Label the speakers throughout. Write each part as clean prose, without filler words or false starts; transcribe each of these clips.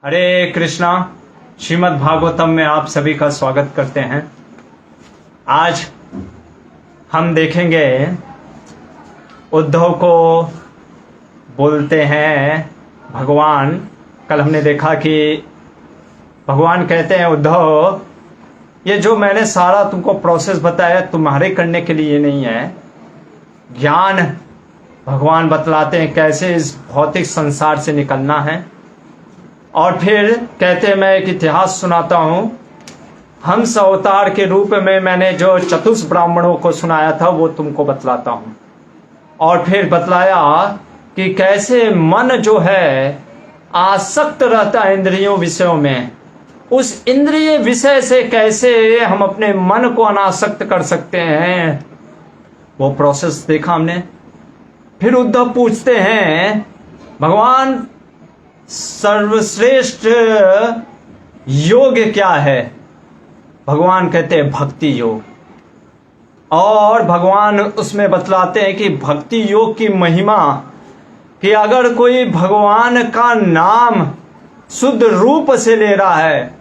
Speaker 1: हरे कृष्णा। श्रीमद् भागवतम में आप सभी का स्वागत करते हैं। आज हम देखेंगे उद्धव को बोलते हैं भगवान। कल हमने देखा कि भगवान कहते हैं उद्धव, ये जो मैंने सारा तुमको प्रोसेस बताया तुम्हारे करने के लिए नहीं है। ज्ञान भगवान बतलाते हैं कैसे इस भौतिक संसार से निकलना है। और फिर कहते हैं मैं एक इतिहास सुनाता हूँ। हंस अवतार के रूप में मैंने जो चतुष ब्राह्मणों को सुनाया था वो तुमको बतलाता हूँ। और फिर बतलाया कि कैसे मन जो है आसक्त रहता है इंद्रियों विषयों में। उस इंद्रिय विषय से कैसे हम अपने मन को अनासक्त कर सकते हैं, वो प्रोसेस देखा हमने। फिर उद्धव पूछते हैं भगवान सर्वश्रेष्ठ योग क्या है। भगवान कहते हैं भक्ति योग। और भगवान उसमें बतलाते हैं कि भक्ति योग की महिमा, कि अगर कोई भगवान का नाम शुद्ध रूप से ले रहा है,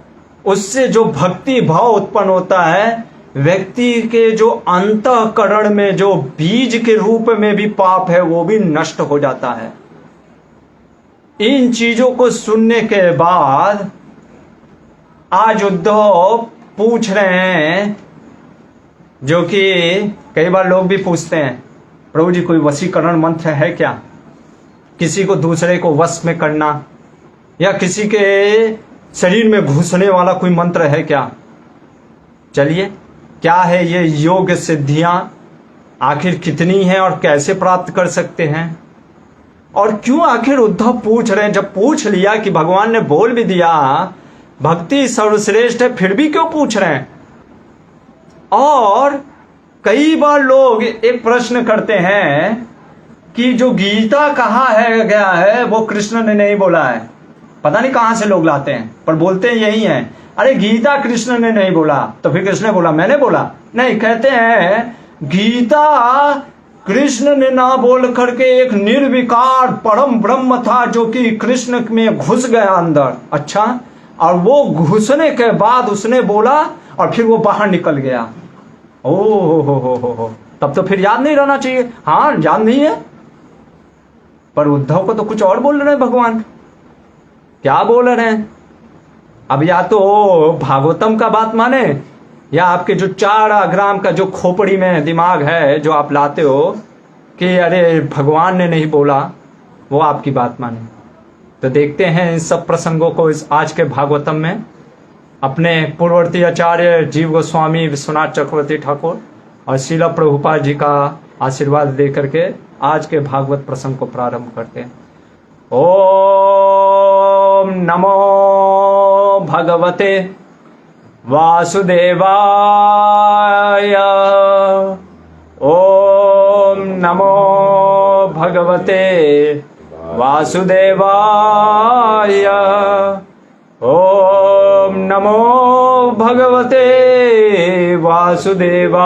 Speaker 1: उससे जो भक्ति भाव उत्पन्न होता है, व्यक्ति के जो अंतःकरण में जो बीज के रूप में भी पाप है वो भी नष्ट हो जाता है। इन चीजों को सुनने के बाद आज उद्धव पूछ रहे हैं, जो कि कई बार लोग भी पूछते हैं, प्रभु जी कोई वशीकरण मंत्र है क्या, किसी को दूसरे को वश में करना, या किसी के शरीर में घुसने वाला कोई मंत्र है क्या। चलिए, क्या है ये योग सिद्धियां, आखिर कितनी हैं और कैसे प्राप्त कर सकते हैं, और क्यों आखिर उद्धव पूछ रहे हैं। जब पूछ लिया कि भगवान ने बोल भी दिया भक्ति सर्वश्रेष्ठ है, फिर भी क्यों पूछ रहे हैं। और कई बार लोग एक प्रश्न करते हैं कि जो गीता कहा है गया है वो कृष्ण ने नहीं बोला है। पता नहीं कहां से लोग लाते हैं, पर बोलते हैं यही है, अरे गीता कृष्ण ने नहीं बोला, तो फिर कृष्ण ने बोला, मैंने बोला नहीं। कहते हैं गीता कृष्ण ने ना बोल करके एक निर्विकार परम ब्रह्म था जो कि कृष्ण में घुस गया अंदर। अच्छा, और वो घुसने के बाद उसने बोला और फिर वो बाहर निकल गया। ओ हो, तब तो फिर याद नहीं रहना चाहिए। हाँ, याद नहीं है, पर उद्धव को तो कुछ और बोल रहे हैं भगवान। क्या बोल रहे हैं? अब या तो भागवतम का बात माने, या आपके जो 4 ग्राम का जो खोपड़ी में दिमाग है जो आप लाते हो कि अरे भगवान ने नहीं बोला, वो आपकी बात माने। तो देखते हैं इन सब प्रसंगों को इस आज के भागवतम में। अपने पूर्ववर्ती आचार्य जीव गोस्वामी विश्वनाथ चक्रवर्ती ठाकुर और श्रील प्रभुपाद जी का आशीर्वाद दे करके आज के भागवत प्रसंग को प्रारंभ करते हैं। ओम नमो भगवते वासुदेवाय। ओम नमो भगवते वासुदेवाय। ओम नमो भगवते वासुदेवाय।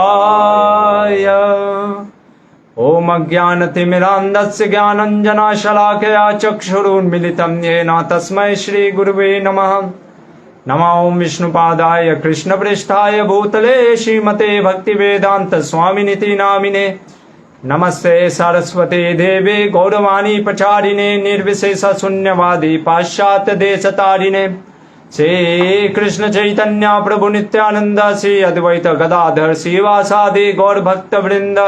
Speaker 1: ओम अज्ञानतिमिरान्धस्य ज्ञानञ्जनशलाकया चक्षुरुन्मिलितं येन तस्मै श्रीगुरुवे नमः। नमो ओम विष्णुपादाय कृष्णप्रेष्ठाय भूतले श्रीमते भक्तिवेदांत स्वामिनिति नामिने। नमस्ते सरस्वती देवे गौरवाणी प्रचारिणे निर्विशेष शून्यवादी पाश्चात्य देशतारिणे। श्री कृष्ण चैतन्य प्रभु नित्यानंद श्री अद्वैत गदाधर श्रीवासादि गौर भक्त वृंद।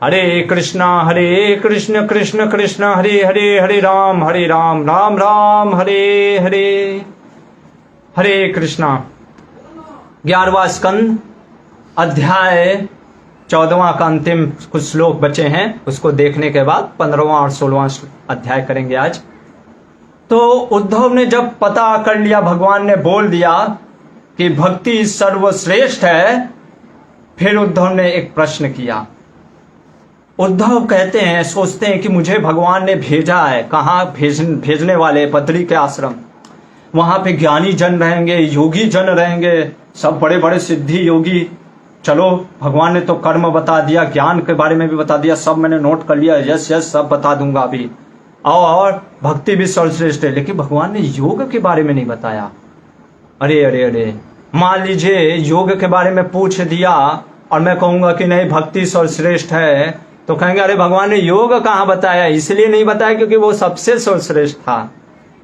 Speaker 1: हरे कृष्ण कृष्ण कृष्ण हरे हरे, हरे राम राम राम हरे हरे। हरे कृष्णा। 11वां स्कंद अध्याय 14वां का अंतिम कुछ श्लोक बचे हैं, उसको देखने के बाद 15वां और 16वां अध्याय करेंगे आज। तो उद्धव ने जब पता कर लिया, भगवान ने बोल दिया कि भक्ति सर्वश्रेष्ठ है, फिर उद्धव ने एक प्रश्न किया। उद्धव कहते हैं, सोचते हैं कि मुझे भगवान ने भेजा है, कहाँ भेजने वाले, बद्री के आश्रम। वहां पे ज्ञानी जन रहेंगे, योगी जन रहेंगे, सब बड़े बड़े सिद्धि योगी। चलो, भगवान ने तो कर्म बता दिया, ज्ञान के बारे में भी बता दिया, सब मैंने नोट कर लिया, यस सब बता दूंगा अभी। और भक्ति भी सर्वश्रेष्ठ है, लेकिन भगवान ने योग के बारे में नहीं बताया। अरे अरे अरे, मान लीजिए योग के बारे में पूछ दिया और मैं कहूंगा कि नहीं भक्ति सर्वश्रेष्ठ है, तो कहेंगे अरे भगवान ने योग कहाँ बताया? इसलिए नहीं बताया क्योंकि वो सबसे सर्वश्रेष्ठ था।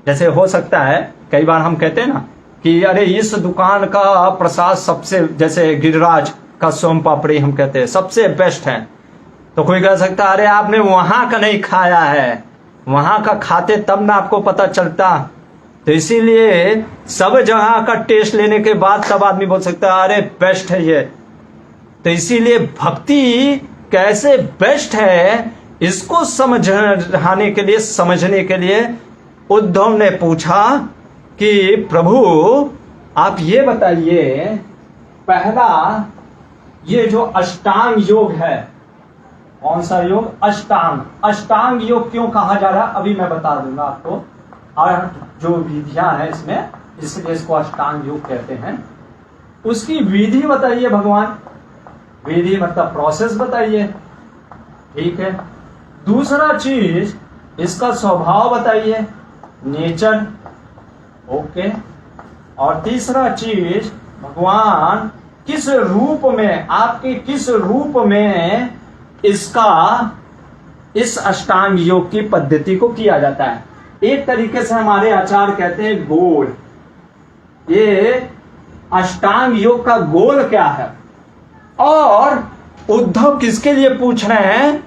Speaker 1: जैसे हो सकता है कई बार हम कहते हैं ना कि अरे इस दुकान का प्रसाद सबसे, जैसे गिरिराज का सोम पापड़ी हम कहते हैं सबसे बेस्ट है, तो कोई कह सकता है अरे आपने वहां का नहीं खाया है, वहां का खाते तब ना आपको पता चलता। तो इसीलिए सब जगह का टेस्ट लेने के बाद तब आदमी बोल सकता है अरे बेस्ट है ये। तो इसीलिए भक्ति कैसे बेस्ट है इसको समझने के लिए उद्धव ने पूछा कि प्रभु आप ये बताइए, पहला ये जो अष्टांग योग है, कौन सा योग? अष्टांग योग क्यों कहा जा रहा है अभी मैं बता दूंगा आपको, और जो विधियां हैं इसमें, इसलिए इसको अष्टांग योग कहते हैं। उसकी विधि बताइए भगवान, विधि मतलब प्रोसेस बताइए, ठीक है। दूसरा चीज इसका स्वभाव बताइए, नेचर, ओके। और तीसरा चीज भगवान किस रूप में, आपके किस रूप में इसका, इस अष्टांग योग की पद्धति को किया जाता है। एक तरीके से हमारे आचार्य कहते हैं गोल, ये अष्टांग योग का गोल क्या है। और उद्धव किसके लिए पूछ रहे हैं?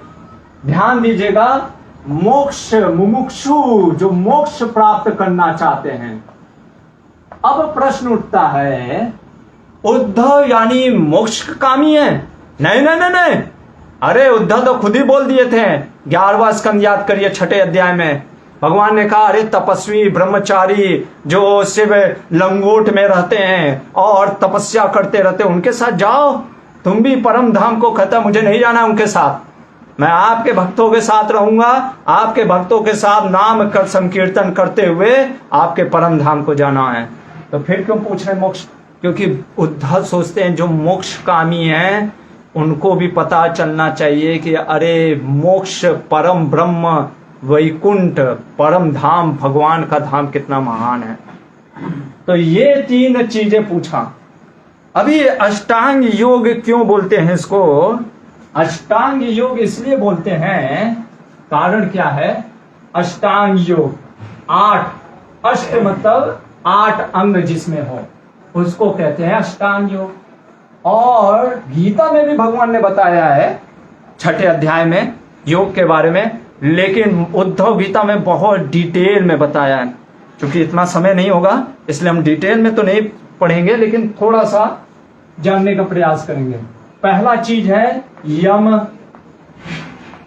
Speaker 1: ध्यान दीजिएगा, मोक्ष मुमुक्षु, जो मोक्ष प्राप्त करना चाहते हैं। अब प्रश्न उठता है, उद्धव यानी मोक्ष कामी है? नहीं नहीं नहीं नहीं, अरे उद्धव तो खुद ही बोल दिए थे, 11वां स्कंद याद करिए 6ठे अध्याय में भगवान ने कहा अरे तपस्वी ब्रह्मचारी जो शिव लंगोट में रहते हैं और तपस्या करते रहते हैं उनके साथ जाओ, तुम भी परम धाम को कहता मुझे नहीं जाना उनके साथ, मैं आपके भक्तों के साथ रहूंगा, आपके भक्तों के साथ नाम कर संकीर्तन करते हुए आपके परम धाम को जाना है। तो फिर क्यों पूछ रहे मोक्ष? क्योंकि उद्धव सोचते हैं जो मोक्ष कामी हैं उनको भी पता चलना चाहिए कि अरे मोक्ष, परम ब्रह्म, वैकुंठ, परम धाम, भगवान का धाम कितना महान है। तो ये 3 चीजें पूछा। अभी अष्टांग योग क्यों बोलते हैं इसको? अष्टांग योग इसलिए बोलते हैं, कारण क्या है? अष्टांग योग 8, अष्ट मतलब 8 अंग जिसमें हो उसको कहते हैं अष्टांग योग। और गीता में भी भगवान ने बताया है 6ठे अध्याय में योग के बारे में, लेकिन उद्धव गीता में बहुत डिटेल में बताया है। क्योंकि इतना समय नहीं होगा इसलिए हम डिटेल में तो नहीं पढ़ेंगे, लेकिन थोड़ा सा जानने का प्रयास करेंगे। पहला चीज है यम,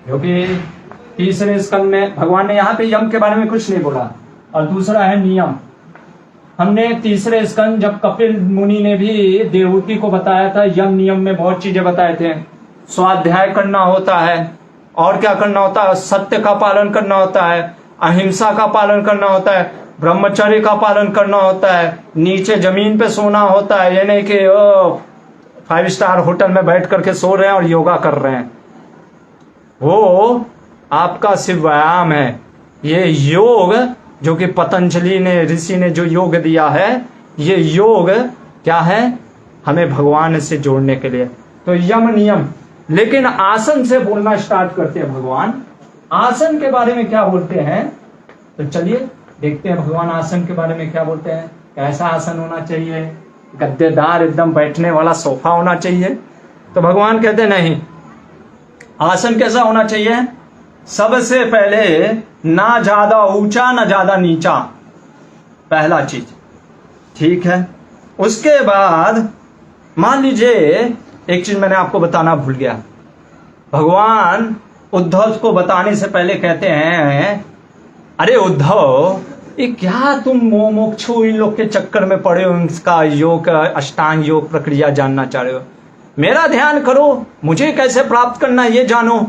Speaker 1: क्योंकि तीसरे स्कंद में भगवान ने यहाँ पे यम के बारे में कुछ नहीं बोला। और दूसरा है नियम। हमने तीसरे स्कंद जब कपिल मुनि ने भी देवहूति को बताया था, यम नियम में बहुत चीजें बताए थे। स्वाध्याय करना होता है, और क्या करना होता है? सत्य का पालन करना होता है, अहिंसा का पालन करना होता है, ब्रह्मचर्य का पालन करना होता है, नीचे जमीन पे सोना होता है, ये नहीं कि 5 स्टार होटल में बैठ करके सो रहे हैं और योगा कर रहे हैं, वो आपका सिर्फ व्यायाम है। ये योग जो कि पतंजलि ने, ऋषि ने जो योग दिया है, ये योग क्या है? हमें भगवान से जोड़ने के लिए। तो यम नियम। लेकिन आसन से बोलना स्टार्ट करते हैं भगवान। आसन के बारे में क्या बोलते हैं? तो चलिए देखते हैं भगवान आसन के बारे में क्या बोलते हैं। कैसा आसन होना चाहिए? गद्देदार एकदम बैठने वाला सोफा होना चाहिए? तो भगवान कहते नहीं, आसन कैसा होना चाहिए? सबसे पहले ना ज्यादा ऊंचा ना ज्यादा नीचा, पहला चीज, ठीक है। उसके बाद मान लीजिए एक चीज मैंने आपको बताना भूल गया, भगवान उद्धव को बताने से पहले कहते हैं अरे उद्धव ये क्या तुम मोक्षु इन लोग के चक्कर में पड़े हो, इसका योग अष्टांग योग प्रक्रिया जानना चाह रहे हो, मेरा ध्यान करो, मुझे कैसे प्राप्त करना ये जानो।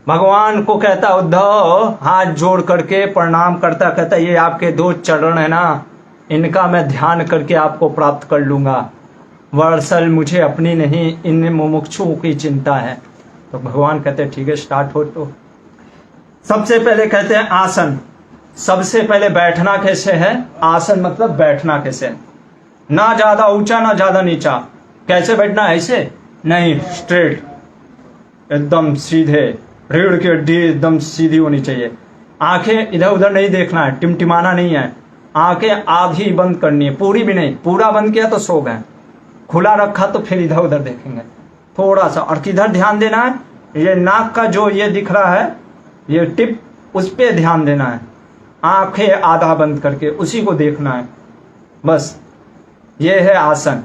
Speaker 1: भगवान को कहता उद्धव हाथ जोड़ करके प्रणाम करता, कहता ये आपके 2 चरण है ना, इनका मैं ध्यान करके आपको प्राप्त कर लूंगा, दरअसल मुझे अपनी नहीं इन मुमुक्षुओं की चिंता है। तो भगवान कहते ठीक है स्टार्ट हो। तो सबसे पहले कहते हैं आसन। सबसे पहले बैठना कैसे है? आसन मतलब बैठना कैसे है? ना ज्यादा ऊंचा ना ज्यादा नीचा। कैसे बैठना है? ऐसे नहीं, स्ट्रेट, एकदम सीधे, रीढ़ की हड्डी एकदम सीधी होनी चाहिए। आंखें इधर उधर नहीं देखना है, टिमटिमाना नहीं है। आंखें आधी बंद करनी है, पूरी भी नहीं। पूरा बंद किया तो सो गए, खुला रखा तो फिर इधर उधर देखेंगे थोड़ा सा। और किधर ध्यान देना है? ये नाक का जो ये दिख रहा है, ये टिप, उस पे ध्यान देना है। आंखें आधा बंद करके उसी को देखना है, बस। ये है आसन।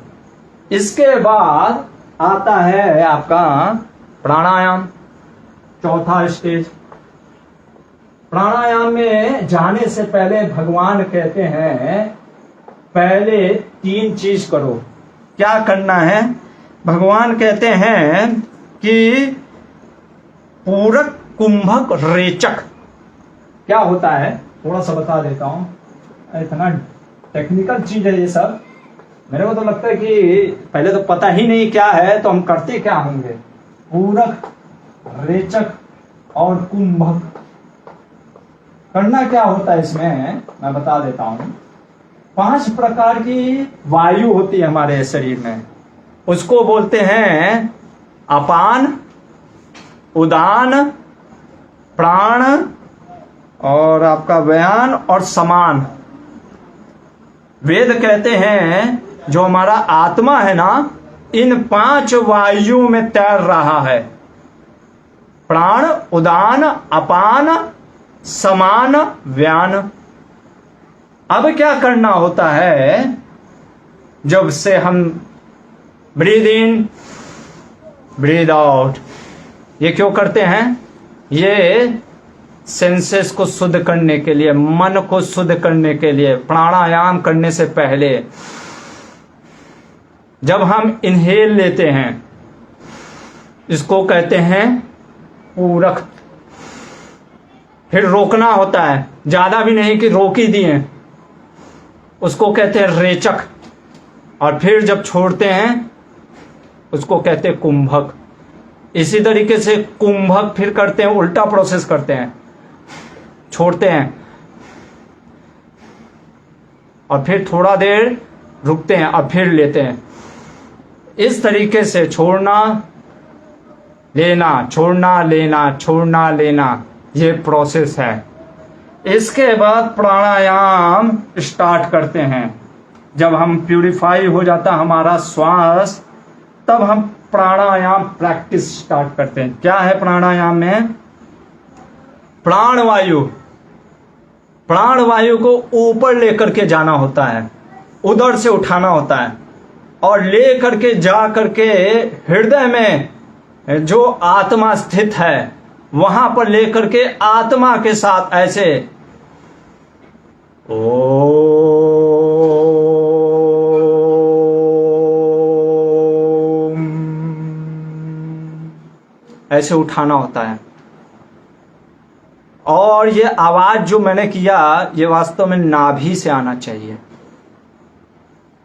Speaker 1: इसके बाद आता है आपका प्राणायाम, चौथा स्टेज। प्राणायाम में जाने से पहले भगवान कहते हैं पहले 3 चीज करो। क्या करना है? भगवान कहते हैं कि पूरक, कुंभक, रेचक। क्या होता है थोड़ा सा बता देता हूं। इतना टेक्निकल चीज है ये सब, मेरे को तो लगता है कि पहले तो पता ही नहीं क्या है, तो हम करते क्या होंगे। पूरक, रेचक और कुंभक करना क्या होता है इसमें मैं बता देता हूं। 5 प्रकार की वायु होती है हमारे शरीर में। उसको बोलते हैं अपान, उदान, प्राण और आपका व्यान और समान। वेद कहते हैं जो हमारा आत्मा है ना, इन 5 वायु में तैर रहा है। प्राण, उदान, अपान, समान, व्यान। अब क्या करना होता है? जब से हम ब्रीद इन, ब्रीद आउट, ये क्यों करते हैं? ये सेंसेस को शुद्ध करने के लिए, मन को शुद्ध करने के लिए। प्राणायाम करने से पहले जब हम इनहेल लेते हैं, इसको कहते हैं पूरक। फिर रोकना होता है, ज्यादा भी नहीं कि रोक ही दिए, उसको कहते हैं रेचक। और फिर जब छोड़ते हैं उसको कहते हैं कुंभक। इसी तरीके से कुंभक फिर करते हैं, उल्टा प्रोसेस करते हैं, छोड़ते हैं और फिर थोड़ा देर रुकते हैं और फिर लेते हैं। इस तरीके से छोड़ना लेना, छोड़ना लेना, छोड़ना लेना, ये प्रोसेस है। इसके बाद प्राणायाम स्टार्ट करते हैं। जब हम प्यूरिफाई हो जाता हमारा श्वास, तब हम प्राणायाम प्रैक्टिस स्टार्ट करते हैं। क्या है प्राणायाम में? प्राणवायु, प्राणवायु को ऊपर लेकर के जाना होता है, उधर से उठाना होता है और ले करके जा करके हृदय में जो आत्मा स्थित है वहां पर लेकर के आत्मा के साथ ऐसे ऐसे उठाना होता है। और ये आवाज जो मैंने किया, ये वास्तव में नाभि से आना चाहिए।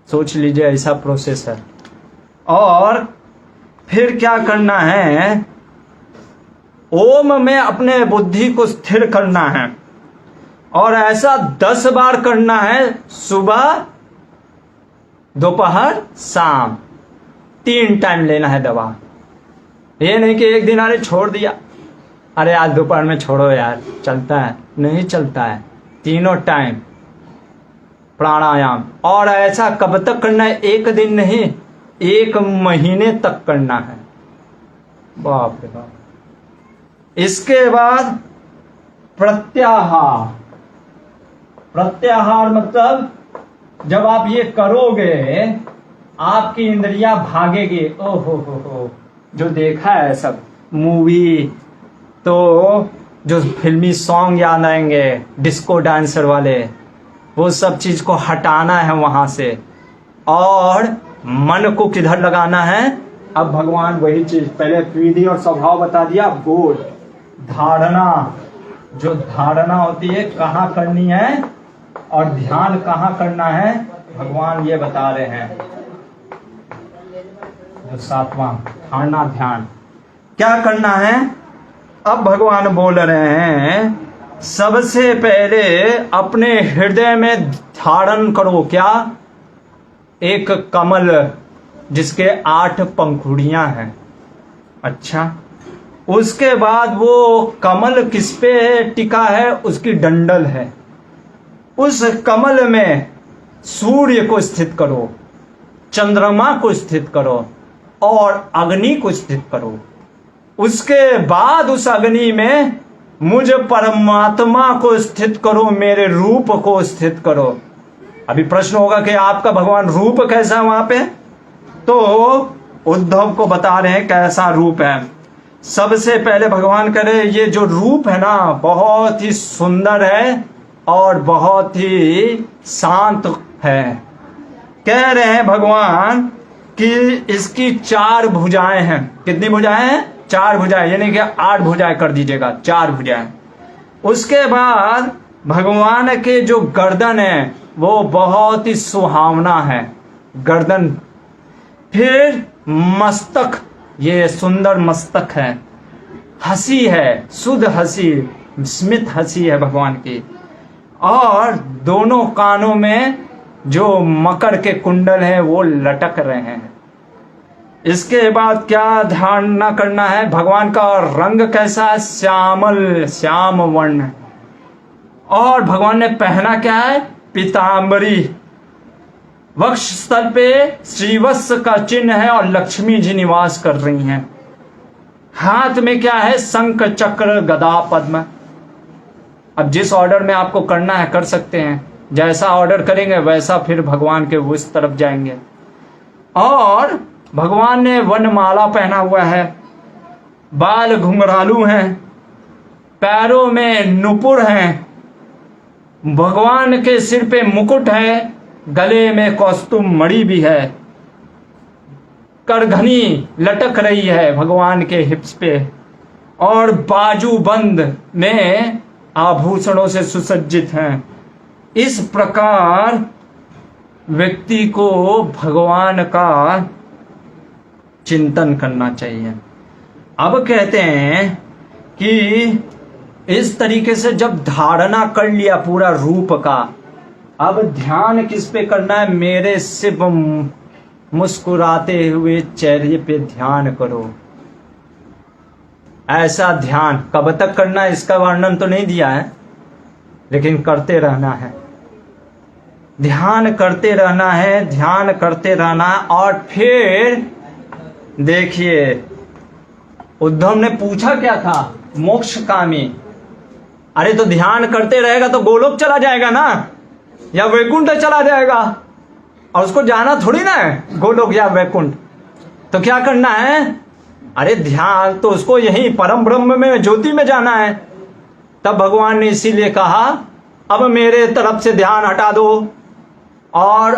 Speaker 1: सोच लीजिए ऐसा प्रोसेस है। और फिर क्या करना है? ओम में अपने बुद्धि को स्थिर करना है और ऐसा 10 बार करना है, सुबह, दोपहर, शाम, 3 टाइम लेना है दवा। ये नहीं कि एक दिन अरे छोड़ दिया, अरे आज दोपहर में छोड़ो यार, चलता है, नहीं चलता है। 3 टाइम प्राणायाम। और ऐसा कब तक करना है? 1 दिन नहीं, 1 महीने तक करना है। बाप रे बाप। इसके बाद प्रत्याहार। प्रत्याहार मतलब जब आप ये करोगे आपकी इंद्रियां भागेगी। ओहो हो, जो देखा है सब मूवी, तो जो फिल्मी सॉन्ग याद आएंगे डिस्को डांसर वाले, वो सब चीज को हटाना है वहां से। और मन को किधर लगाना है? अब भगवान वही चीज, पहले विधि और स्वभाव बता दिया, बोध, धारणा, जो धारणा होती है कहाँ करनी है और ध्यान कहाँ करना है, भगवान ये बता रहे हैं। जो 7वां धारणा ध्यान, क्या करना है? अब भगवान बोल रहे हैं सबसे पहले अपने हृदय में धारण करो क्या, एक कमल जिसके 8 पंखुड़ियां हैं। अच्छा, उसके बाद वो कमल किस पे टिका है, उसकी डंडल है। उस कमल में सूर्य को स्थित करो, चंद्रमा को स्थित करो और अग्नि को स्थित करो। उसके बाद उस अग्नि में मुझ परमात्मा को स्थित करो, मेरे रूप को स्थित करो। अभी प्रश्न होगा कि आपका भगवान रूप कैसा है वहां पे, तो उद्धव को बता रहे हैं कैसा रूप है। सबसे पहले भगवान कह रहे ये जो रूप है ना बहुत ही सुंदर है और बहुत ही शांत है। कह रहे हैं भगवान कि इसकी 4 भुजाएं हैं। कितनी भुजाएं हैं? 4 भुजाएं, यानी कि 8 भुजाएं कर दीजिएगा, 4 भुजाएं। उसके बाद भगवान के जो गर्दन है वो बहुत ही सुहावना है, गर्दन। फिर मस्तक, ये सुंदर मस्तक है, हंसी है, शुद्ध हंसी, स्मित हंसी है भगवान की। और दोनों कानों में जो मकर के कुंडल हैं वो लटक रहे हैं। इसके बाद क्या ध्यान करना है, भगवान का रंग कैसा है, श्यामल, श्याम वर्ण। और भगवान ने पहना क्या है, पीतांबरी। वक्ष स्थल पे श्रीवत्स का चिन्ह है और लक्ष्मी जी निवास कर रही हैं। हाथ में क्या है, शंख चक्र गदा पद्म। अब जिस ऑर्डर में आपको करना है कर सकते हैं, जैसा ऑर्डर करेंगे वैसा फिर भगवान के उस तरफ जाएंगे। और भगवान ने वनमाला पहना हुआ है, बाल घुंघरालू हैं, पैरों में नुपुर हैं, भगवान के सिर पे मुकुट है, गले में कौस्तुम मणि भी है, करघनी लटक रही है भगवान के हिप्स पे, और बाजूबंद में आभूषणों से सुसज्जित हैं। इस प्रकार व्यक्ति को भगवान का चिंतन करना चाहिए। अब कहते हैं कि इस तरीके से जब धारणा कर लिया पूरा रूप का, अब ध्यान किस पे करना है, मेरे सिर्फ मुस्कुराते हुए चेहरे पे ध्यान करो। ऐसा ध्यान कब तक करना है इसका वर्णन तो नहीं दिया है, लेकिन करते रहना है, ध्यान करते रहना है, ध्यान करते रहना। और फिर देखिए उद्धव ने पूछा क्या था, मोक्षकामी। अरे तो ध्यान करते रहेगा तो गोलोक चला जाएगा ना, या वैकुंठ चला जाएगा, और उसको जाना थोड़ी ना है गोलोक या वैकुंठ। तो क्या करना है, अरे ध्यान तो उसको यही परम ब्रह्म में, ज्योति में जाना है। तब भगवान ने इसीलिए कहा अब मेरे तरफ से ध्यान हटा दो और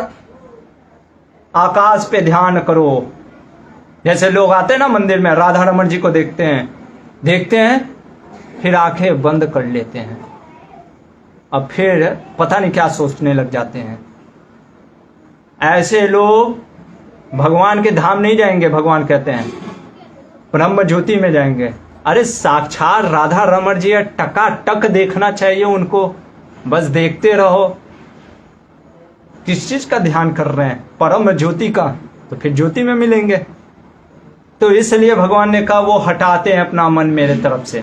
Speaker 1: आकाश पे ध्यान करो। जैसे लोग आते हैं ना मंदिर में, राधा रमन जी को देखते हैं फिर आंखें बंद कर लेते हैं, अब फिर पता नहीं क्या सोचने लग जाते हैं। ऐसे लोग भगवान के धाम नहीं जाएंगे। भगवान कहते हैं ब्रह्म ज्योति में जाएंगे। अरे साक्षात राधा रमन जी टकाटक देखना चाहिए उनको, बस देखते रहो। किस चीज का ध्यान कर रहे हैं, परम ज्योति का, तो फिर ज्योति में मिलेंगे। तो इसलिए भगवान ने कहा वो हटाते हैं अपना मन मेरे तरफ से।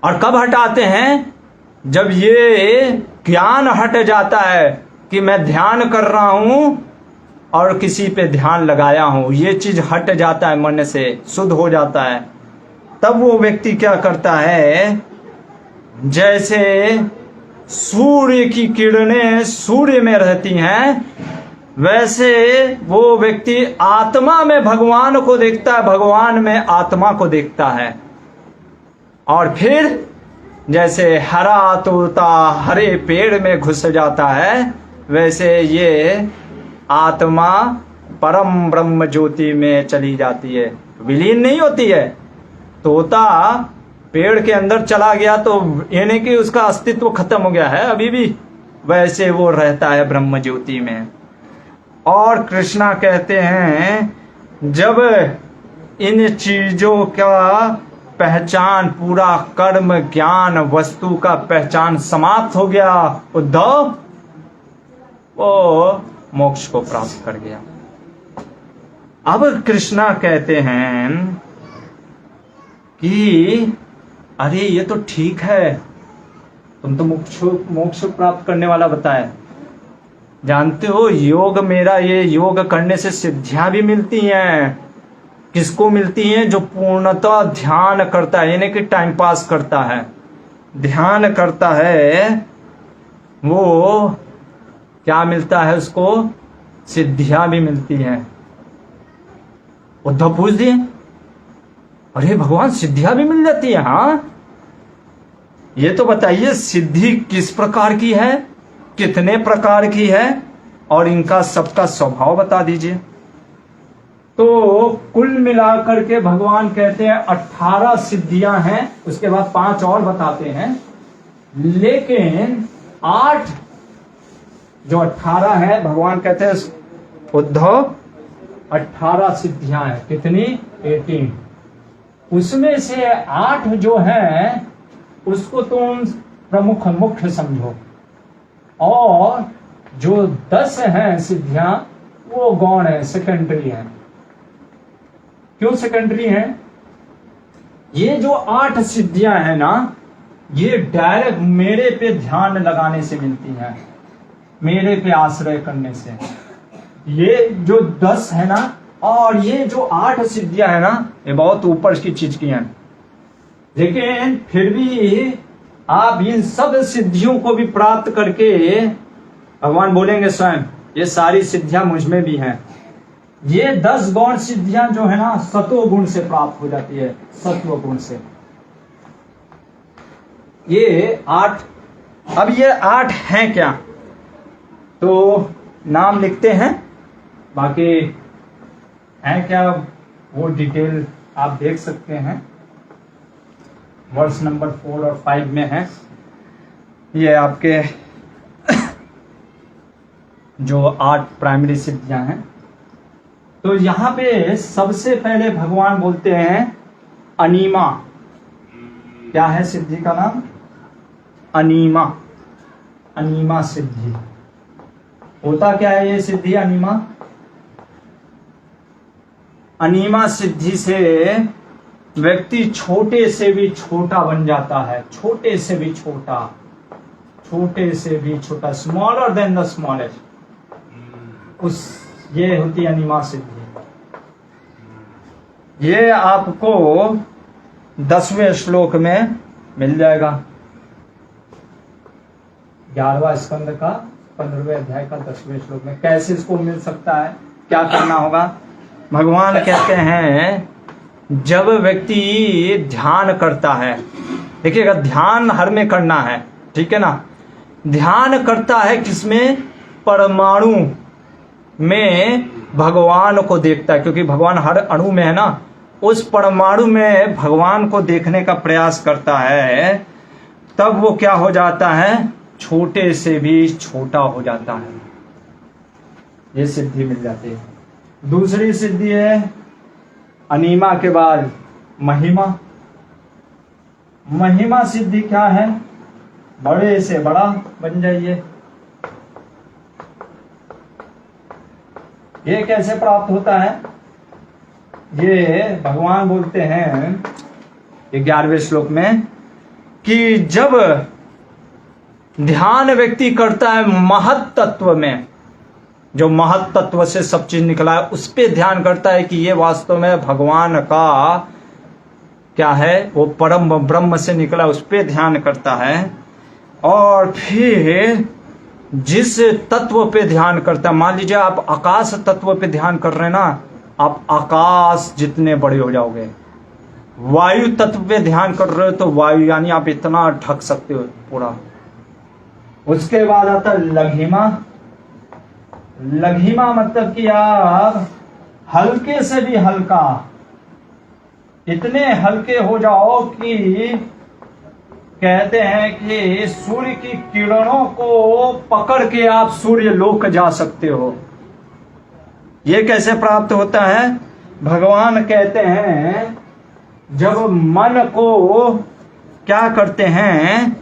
Speaker 1: और कब हटाते हैं, जब ये ज्ञान हट जाता है कि मैं ध्यान कर रहा हूं और किसी पे ध्यान लगाया हूं, ये चीज हट जाता है मन से, शुद्ध हो जाता है। तब वो व्यक्ति क्या करता है, जैसे सूर्य की किरणें सूर्य में रहती हैं, वैसे वो व्यक्ति आत्मा में भगवान को देखता है, भगवान में आत्मा को देखता है। और फिर जैसे हरा तोता हरे पेड़ में घुस जाता है, वैसे ये आत्मा परम ब्रह्म ज्योति में चली जाती है, विलीन नहीं होती है। तोता पेड़ के अंदर चला गया तो यानी कि उसका अस्तित्व खत्म हो गया है अभी भी, वैसे वो रहता है ब्रह्म ज्योति में। और कृष्णा कहते हैं जब इन चीजों का पहचान, पूरा कर्म ज्ञान वस्तु का पहचान समाप्त हो गया, उद्धव वो मोक्ष को प्राप्त कर गया। अब कृष्णा कहते हैं कि अरे ये तो ठीक है, तुम तो मोक्ष प्राप्त करने वाला बताए, जानते हो योग मेरा, ये योग करने से सिद्धियां भी मिलती हैं। किसको मिलती हैं? जो पूर्णतः ध्यान करता है, यानी कि टाइम पास करता है, ध्यान करता है, वो क्या मिलता है उसको? सिद्धियां भी मिलती हैं। उद्धव पूछ दिए, अरे भगवान सिद्धियां भी मिल जाती है? हाँ, ये तो बताइए सिद्धि किस प्रकार की है, कितने प्रकार की है, और इनका सबका स्वभाव बता दीजिए। तो कुल मिलाकर के भगवान कहते हैं 18 सिद्धियां हैं, उसके बाद 5 और बताते हैं, लेकिन 8 जो 18 है भगवान कहते हैं उद्धव 18 सिद्धियां हैं। कितनी? 18। उसमें से 8 जो है उसको तुम प्रमुख मुख्य समझो, और जो 10 हैं सिद्धियां वो गौण है, सेकेंडरी है। क्यों सेकेंडरी है? ये जो 8 सिद्धियां हैं ना, ये डायरेक्ट मेरे पे ध्यान लगाने से मिलती हैं, मेरे पे आश्रय करने से। ये जो 10 है ना, और ये जो 8 सिद्धियां है ना, ये बहुत ऊपर की चीज की हैं, लेकिन फिर भी आप इन सब सिद्धियों को भी प्राप्त करके, भगवान बोलेंगे स्वयं ये सारी सिद्धियां मुझ में भी हैं। ये 10 गौण सिद्धियां जो है ना, सत्व गुण से प्राप्त हो जाती है, सत्व गुण से। ये 8, अब ये 8 हैं क्या? तो नाम लिखते हैं, बाकी हैं क्या वो डिटेल आप देख सकते हैं, वर्ष नंबर 4 और 5 में है। ये आपके जो 8 प्राइमरी सिद्धियां हैं। तो यहां पे सबसे पहले भगवान बोलते हैं अनीमा। क्या है सिद्धि का नाम? अनीमा। अनीमा सिद्धि होता क्या है? ये सिद्धि अनीमा, अनीमा सिद्धि से व्यक्ति छोटे से भी छोटा बन जाता है, छोटे से भी छोटा, छोटे से भी छोटा, स्मॉलर देन द स्मॉलेस्ट, उस ये होती है अनीमा सिद्धि। ये आपको 10वें श्लोक में मिल जाएगा, 11वां स्कंद का 15वें अध्याय का 10वें श्लोक में। कैसे इसको मिल सकता है, क्या करना होगा? भगवान कहते हैं जब व्यक्ति ध्यान करता है, देखिएगा ध्यान हर में करना है, ठीक है ना, ध्यान करता है किसमें? परमाणु में भगवान को देखता है, क्योंकि भगवान हर अणु में है ना, उस परमाणु में भगवान को देखने का प्रयास करता है, तब वो क्या हो जाता है? छोटे से भी छोटा हो जाता है। ये सिद्धि मिल जाती है। दूसरी सिद्धि है अनीमा के बाद महिमा। महिमा सिद्धि क्या है? बड़े से बड़ा बन जाइए। ये कैसे प्राप्त होता है? ये भगवान बोलते हैं 11वें श्लोक में कि जब ध्यान व्यक्ति करता है महत तत्व में, जो महत तत्व से सब चीज निकला है, उस पे ध्यान करता है कि ये वास्तव में भगवान का क्या है, वो परम ब्रह्म से निकला, उस पे ध्यान करता है। और फिर जिस तत्व पे ध्यान करता है, मान लीजिए आप आकाश तत्व पे ध्यान कर रहे हैं ना, आप आकाश जितने बड़े हो जाओगे। वायु तत्व पे ध्यान कर रहे हो तो वायु यानी आप इतना ढक सकते हो पूरा। उसके बाद आता है लघिमा। लघिमा मतलब कि आप हल्के से भी हल्का, इतने हल्के हो जाओ कि कहते हैं कि सूर्य की किरणों को पकड़ के आप सूर्य लोक जा सकते हो। ये कैसे प्राप्त होता है? भगवान कहते हैं जब मन को क्या करते हैं,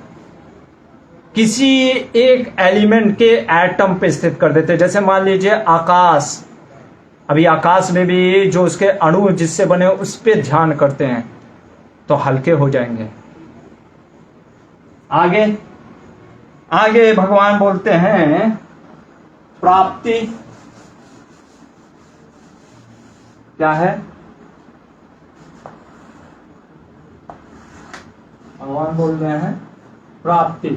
Speaker 1: किसी एक एलिमेंट के एटम पे स्थित कर देते हैं। जैसे मान लीजिए आकाश, अभी आकाश में भी जो उसके अणु जिससे बने उस पे ध्यान करते हैं तो हल्के हो जाएंगे। आगे आगे भगवान बोलते हैं प्राप्ति क्या है। भगवान बोल रहे हैं प्राप्ति,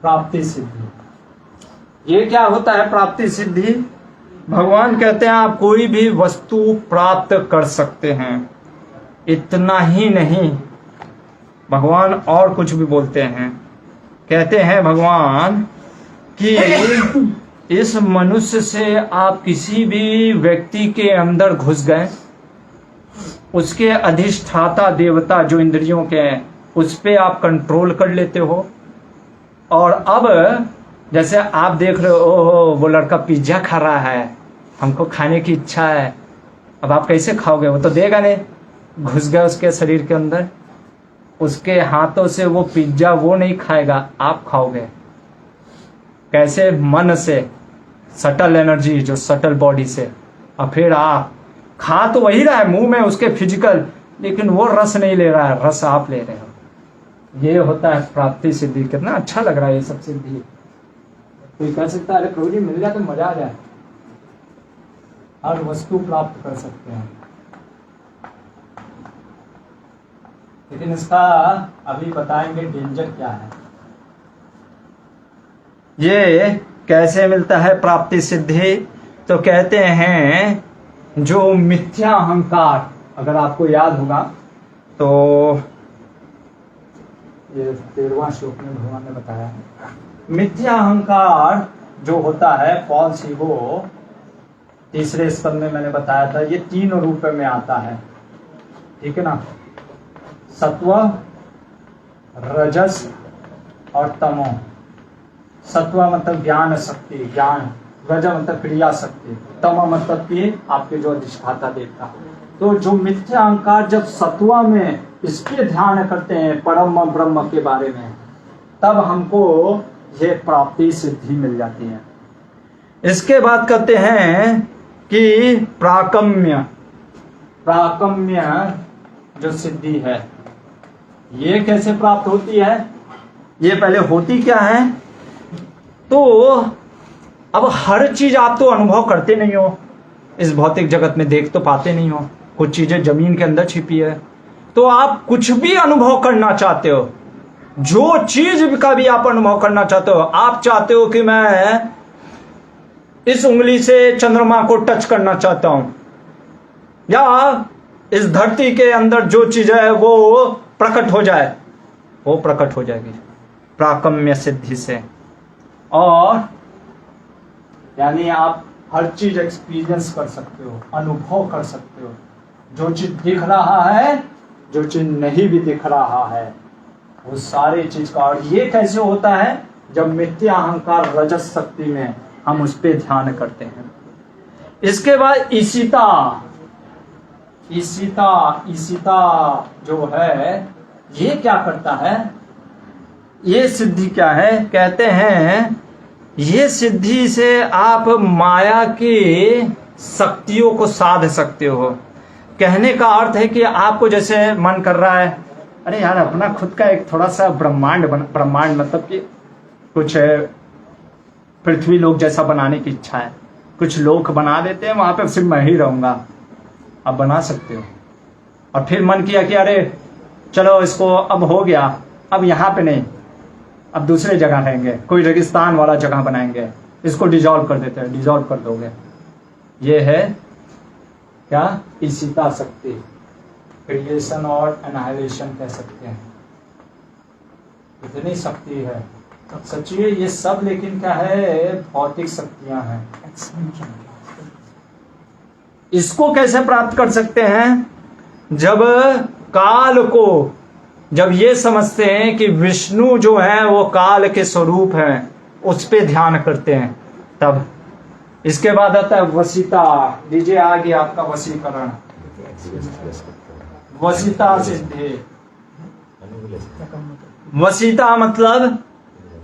Speaker 1: प्राप्ति सिद्धि। ये क्या होता है प्राप्ति सिद्धि? भगवान कहते हैं आप कोई भी वस्तु प्राप्त कर सकते हैं। इतना ही नहीं, भगवान और कुछ भी बोलते हैं। कहते हैं भगवान कि इस मनुष्य से आप किसी भी व्यक्ति के अंदर घुस गए, उसके अधिष्ठाता देवता जो इंद्रियों के हैं उस पे आप कंट्रोल कर लेते हो। और अब जैसे आप देख रहे हो वो लड़का पिज्जा खा रहा है, हमको खाने की इच्छा है, अब आप कैसे खाओगे? वो तो देगा नहीं, घुस गया उसके शरीर के अंदर, उसके हाथों से वो पिज्जा वो नहीं खाएगा, आप खाओगे। कैसे? मन से, सटल एनर्जी जो सटल बॉडी से। और फिर आप खा तो वही रहा है मुंह में उसके फिजिकल, लेकिन वो रस नहीं ले रहा है, रस आप ले रहे हो। ये होता है प्राप्ति सिद्धि। कितना अच्छा लग रहा है ये सब सिद्धि। कोई कह सकता है अरे प्रभु जी मिल जाए तो मजा आ जाए, हर वस्तु प्राप्त कर सकते हैं, लेकिन इसका अभी बताएंगे डेंजर क्या है। ये कैसे मिलता है प्राप्ति सिद्धि? तो कहते हैं जो मिथ्या अहंकार, अगर आपको याद होगा तो ये 13वां श्लोक में भगवान ने बताया है, मिथ्या अहंकार जो होता है फॉल्स ईगो, तीसरे स्कंद में मैंने बताया था ये 3 रूप में आता है, ठीक है ना? सत्व, रजस और तमो। सत्व मतलब ज्ञान शक्ति, ज्ञान। रज मतलब क्रिया शक्ति। तम मतलब कि आपके जो अधिष्ठाता देवता। तो जो मिथ्या अहंकार जब सत्व में इस पे ध्यान करते हैं परम ब्रह्म के बारे में, तब हमको ये प्राप्ति सिद्धि मिल जाती है। इसके बाद कहते हैं कि प्राकम्य, प्राकम्य जो सिद्धि है ये कैसे प्राप्त होती है? ये पहले होती क्या है? तो अब हर चीज आप तो अनुभव करते नहीं हो, इस भौतिक जगत में देख तो पाते नहीं हो, कुछ चीजें जमीन के अंदर छिपी है। तो आप कुछ भी अनुभव करना चाहते हो, जो चीज का भी आप अनुभव करना चाहते हो, आप चाहते हो कि मैं इस उंगली से चंद्रमा को टच करना चाहता हूं, या इस धरती के अंदर जो चीज है वो प्रकट हो जाए, वो प्रकट हो जाएगी प्राकम्य सिद्धि से। और यानी आप हर चीज एक्सपीरियंस कर सकते हो, अनुभव कर सकते हो, जो चीज दिख रहा है, जो चीज नहीं भी दिख रहा है, वो सारी चीज का। और ये कैसे होता है? जब मिथ्या अहंकार रजस शक्ति में हम उस पर ध्यान करते हैं। इसके बाद ईशिता, ईशिता, ईशिता जो है ये क्या करता है? ये सिद्धि क्या है? कहते हैं ये सिद्धि से आप माया की शक्तियों को साध सकते हो। कहने का अर्थ है कि आपको जैसे मन कर रहा है अरे यार अपना खुद का एक थोड़ा सा ब्रह्मांड ब्रह्मांड मतलब कि कुछ पृथ्वी लोक जैसा बनाने की इच्छा है, कुछ लोक बना देते हैं, वहां पे सिर्फ मैं ही रहूंगा। आप बना सकते हो। और फिर मन किया कि अरे चलो इसको अब हो गया, अब यहाँ पे नहीं, अब दूसरे जगह रहेंगे, कोई रेगिस्तान वाला जगह बनाएंगे, इसको डिजॉल्व कर देते हैं। डिजॉल्व कर दोगे, ये है क्या? ईशिता शक्ति, क्रिएशन और एनाहिलेशन कह सकते हैं। इतनी शक्ति है सच्ची ये सब, लेकिन क्या है? भौतिक शक्तियां हैं। इसको कैसे प्राप्त कर सकते हैं? जब काल को, जब ये समझते हैं कि विष्णु जो है वो काल के स्वरूप हैं, उस पे ध्यान करते हैं, तब। इसके बाद आता है वशीता। लीजिए आ गया आपका वशीकरण। वशीता सिद्धि। वशीता मतलब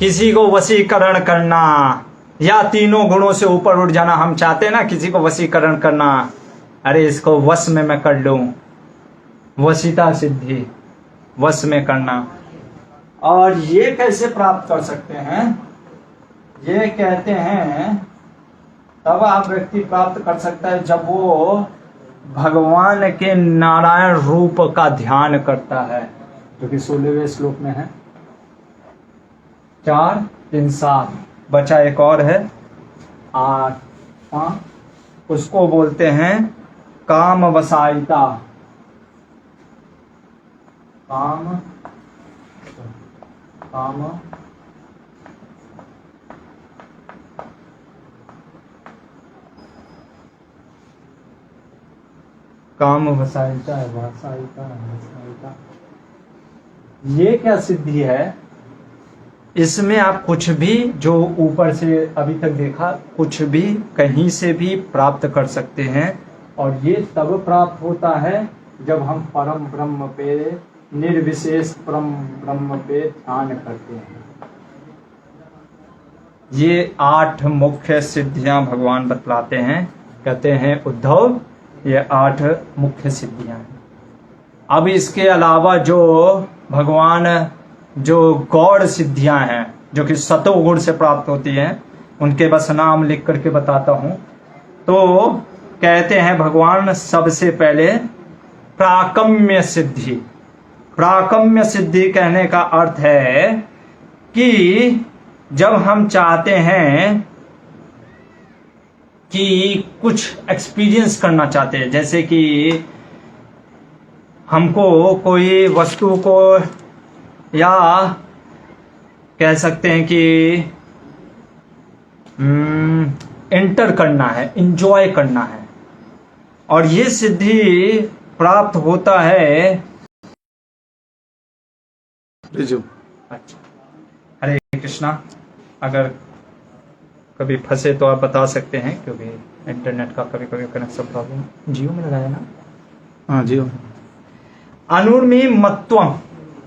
Speaker 1: किसी को वशीकरण करना या तीनों गुणों से ऊपर उठ जाना। हम चाहते हैं ना किसी को वशीकरण करना, अरे इसको वश में मैं कर लूं, वशीता सिद्धि, वश में करना। और ये कैसे प्राप्त कर सकते हैं? ये कहते हैं तब आप व्यक्ति प्राप्त कर सकता है जब वो भगवान के नारायण रूप का ध्यान करता है, जो कि 16वें श्लोक में है। 4, 3, 7 बचा एक और है 8, 5, उसको बोलते हैं काम वसायिता। काम वसायिता है, वसायिता। ये क्या सिद्धि है? इसमें आप कुछ भी जो ऊपर से अभी तक देखा, कुछ भी कहीं से भी प्राप्त कर सकते हैं। और ये तब प्राप्त होता है जब हम परम ब्रह्म पे, निर्विशेष परम ब्रह्म पे ध्यान करते हैं। ये 8 मुख्य सिद्धियां भगवान बतलाते हैं, कहते हैं उद्धव ये 8 मुख्य सिद्धियां हैं। अब इसके अलावा जो भगवान जो गौड़ सिद्धियां हैं जो कि सतोगुण से प्राप्त होती हैं, उनके बस नाम लिख करके बताता हूं। तो कहते हैं भगवान सबसे पहले प्राकम्य सिद्धि। प्राकम्य सिद्धि कहने का अर्थ है कि जब हम चाहते हैं कि कुछ एक्सपीरियंस करना चाहते हैं, जैसे कि हमको कोई वस्तु को, या कह सकते हैं कि एंटर करना है, इंजॉय करना है, और ये सिद्धि प्राप्त होता है। अच्छा, हरे कृष्णा। अगर कभी फंसे तो आप बता सकते हैं, क्योंकि इंटरनेट का कभी कभी कनेक्शन प्रॉब्लम। जियो में लगाया ना? हाँ जियो। अनुर्मी मत्वम,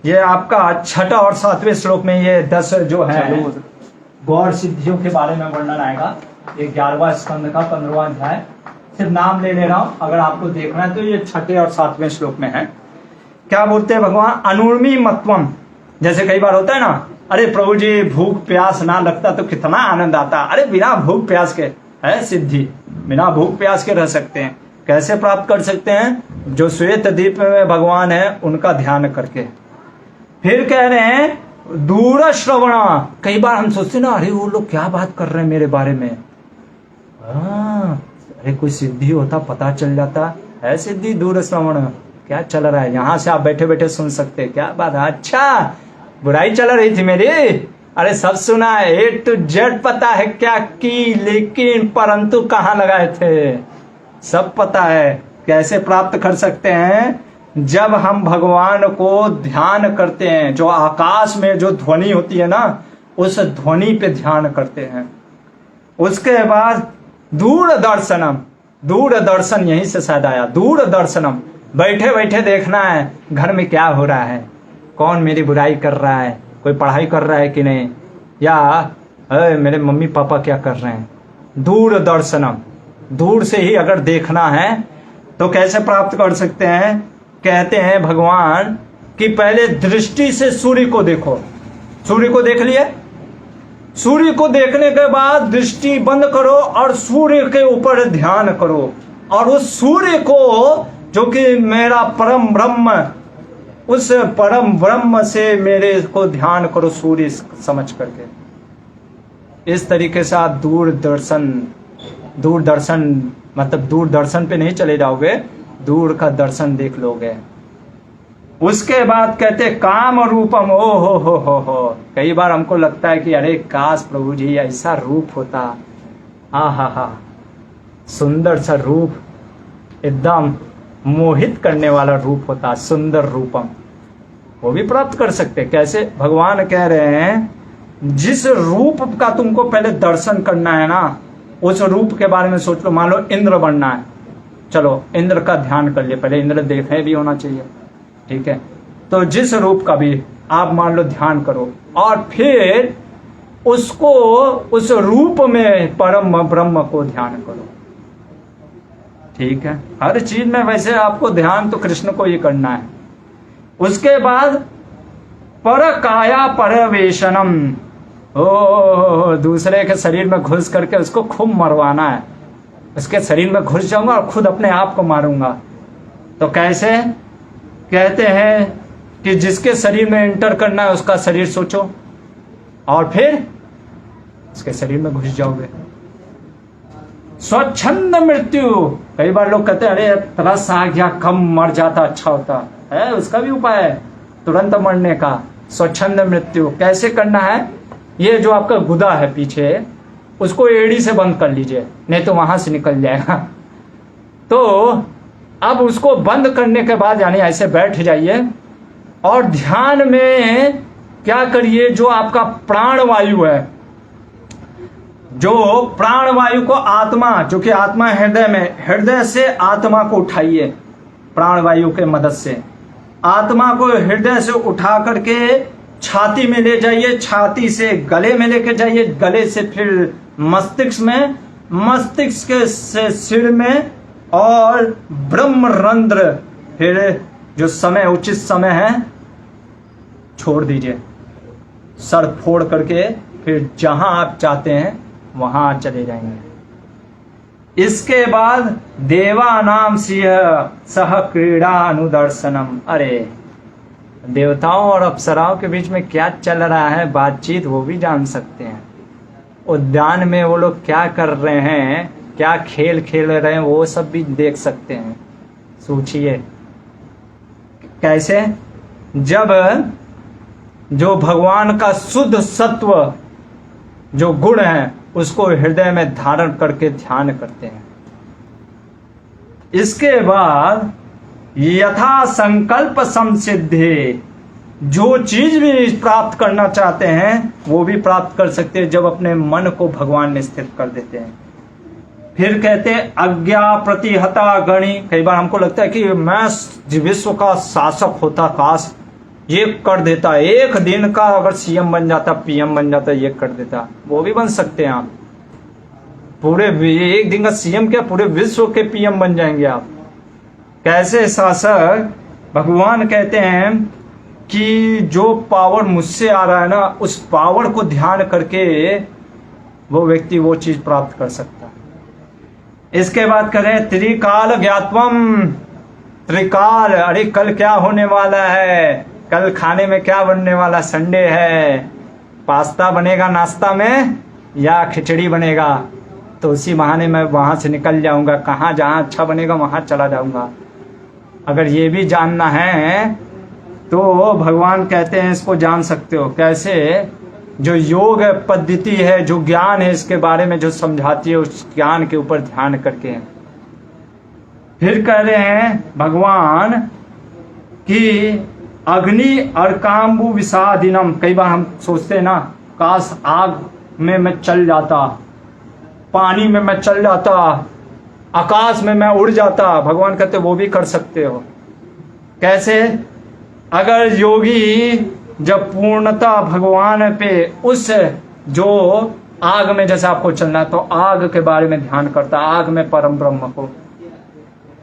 Speaker 1: ये आपका 6 और 7वें श्लोक में ये 10 जो है गौड़ सिद्धियों के बारे में वर्णन आएगा। ये 11वां स्कंद का 15वां अध्याय। सिर्फ नाम ले रहा हूं, अगर आपको देखना है तो ये 6 और 7वें श्लोक में है। क्या बोलते हैं भगवान? अनुर्मी मत्वम। जैसे कई बार होता है ना, अरे प्रभु जी भूख प्यास ना लगता तो कितना आनंद आता। अरे बिना भूख प्यास के है सिद्धि, बिना भूख प्यास के रह सकते हैं। कैसे प्राप्त कर सकते हैं? जो श्वेत द्वीप में भगवान है उनका ध्यान करके। फिर कह रहे हैं दूर श्रवणा। कई बार हम सोचते ना, अरे वो लोग क्या बात कर रहे हैं मेरे बारे में। अरे कोई सिद्धि होता पता चल जाता है। सिद्धि दूर श्रवण क्या चल रहा है, यहाँ से आप बैठे बैठे सुन सकते। क्या बात है, अच्छा बुराई चल रही थी मेरी, अरे सब सुना है, A to Z पता है क्या की, लेकिन परंतु कहाँ लगाए थे, सब पता है। कैसे प्राप्त कर सकते हैं? जब हम भगवान को ध्यान करते हैं, जो आकाश में जो ध्वनि होती है ना, उस ध्वनि पे ध्यान करते हैं। उसके बाद दूरदर्शनम, दूरदर्शन यहीं से शायद आया, दूरदर्शनम। बैठे बैठे देखना है घर में क्या हो रहा है, कौन मेरी बुराई कर रहा है, कोई पढ़ाई कर रहा है कि नहीं, या मेरे मम्मी पापा क्या कर रहे हैं। दूरदर्शनम, दूर से ही अगर देखना है तो कैसे प्राप्त कर सकते हैं? कहते हैं भगवान कि पहले दृष्टि से सूर्य को देखो। सूर्य को देख लिए, सूर्य को देखने के बाद दृष्टि बंद करो और सूर्य के ऊपर ध्यान करो, और उस सूर्य को जो कि मेरा परम ब्रह्म, उस परम ब्रह्म से मेरे को ध्यान करो सूर्य समझ करके। इस तरीके से आप दूरदर्शन मतलब दूरदर्शन पे नहीं चले जाओगे, दूर का दर्शन देख लोगे। उसके बाद कहते काम रूपम। ओ हो। कई बार हमको लगता है कि अरे काश प्रभु जी ऐसा रूप होता, हा, सुंदर सा रूप, एकदम मोहित करने वाला रूप होता, सुंदर रूपम। वो भी प्राप्त कर सकते। कैसे? भगवान कह रहे हैं जिस रूप का तुमको पहले दर्शन करना है ना, उस रूप के बारे में सोच लो। मान लो इंद्र बनना है, चलो इंद्र का ध्यान कर लिए, पहले इंद्र देखें भी होना चाहिए, ठीक है। तो जिस रूप का भी आप मान लो ध्यान करो, और फिर उसको उस रूप में परम ब्रह्म को ध्यान करो, ठीक है। हर चीज में वैसे आपको ध्यान तो कृष्ण को ही करना है। उसके बाद पर काया परवेशनम, ओ दूसरे के शरीर में घुस करके उसको खूब मरवाना है, उसके शरीर में घुस जाऊंगा और खुद अपने आप को मारूंगा। तो कैसे? कहते हैं कि जिसके शरीर में एंटर करना है उसका शरीर सोचो और फिर उसके शरीर में घुस जाओगे। स्वच्छंद मृत्यु, कई बार लोग कहते हैं अरे तरस आ गया, कम मर जाता अच्छा होता है, उसका भी उपाय है तुरंत मरने का। स्वच्छंद मृत्यु कैसे करना है? ये जो आपका गुदा है पीछे, उसको एड़ी से बंद कर लीजिए, नहीं तो वहां से निकल जाएगा। तो अब उसको बंद करने के बाद यानी ऐसे बैठ जाइए और ध्यान में क्या करिए, जो आपका प्राण वायु है, जो प्राण वायु को आत्मा, जो कि आत्मा हृदय में, हृदय से आत्मा को उठाइए प्राण वायु के मदद से। आत्मा को हृदय से उठा करके छाती में ले जाइए, छाती से गले में लेके जाइए, गले से फिर मस्तिष्क में, मस्तिष्क से सिर में, और ब्रह्मरंध्र फिर जो समय उचित समय है छोड़ दीजिए, सर फोड़ करके फिर जहां आप चाहते हैं वहां चले जाएंगे। इसके बाद देवा नाम सिंह सह क्रीड़ा अनुदर्शनम, अरे देवताओं और अप्सराओं के बीच में क्या चल रहा है बातचीत वो भी जान सकते हैं। उद्यान में वो लोग क्या कर रहे हैं, क्या खेल खेल रहे हैं, वो सब भी देख सकते हैं। सोचिए कैसे, जब जो भगवान का शुद्ध सत्व जो गुण है उसको हृदय में धारण करके ध्यान करते हैं। इसके बाद यथा संकल्प संसिद्धि, जो चीज भी प्राप्त करना चाहते हैं वो भी प्राप्त कर सकते हैं जब अपने मन को भगवान में स्थित कर देते हैं। फिर कहते हैं अज्ञा प्रतिहता गणी, कई बार हमको लगता है कि मैं विश्व का शासक होता, काश ये कर देता, एक दिन का अगर सीएम बन जाता, पीएम बन जाता, ये कर देता, वो भी बन सकते हैं आप। पूरे एक दिन का सीएम क्या, पूरे विश्व के पीएम बन जाएंगे आप। कैसे शासक? भगवान कहते हैं कि जो पावर मुझसे आ रहा है ना, उस पावर को ध्यान करके वो व्यक्ति वो चीज प्राप्त कर सकता है। इसके बाद करें त्रिकाल ज्ञातवम, त्रिकाल, अरे कल क्या होने वाला है, कल खाने में क्या बनने वाला, संडे है, पास्ता बनेगा नाश्ता में या खिचड़ी बनेगा, तो उसी बहाने मैं वहां से निकल जाऊंगा, कहाँ जहां अच्छा बनेगा वहां चला जाऊंगा। अगर ये भी जानना है तो भगवान कहते हैं इसको जान सकते हो। कैसे? जो योग पद्धति है, जो ज्ञान है इसके बारे में जो समझाती है, उस ज्ञान के ऊपर ध्यान करके। फिर कह रहे हैं भगवान कि अग्नि अर्काम्बु विषादिनम, कई बार हम सोचते हैं ना, काश आग में मैं चल जाता, पानी में मैं चल जाता, आकाश में मैं उड़ जाता। भगवान कहते वो भी कर सकते हो। कैसे? अगर योगी जब पूर्णता भगवान पे, उस जो आग में जैसे आपको चलना है तो आग के बारे में ध्यान करता, आग में परम ब्रह्म को।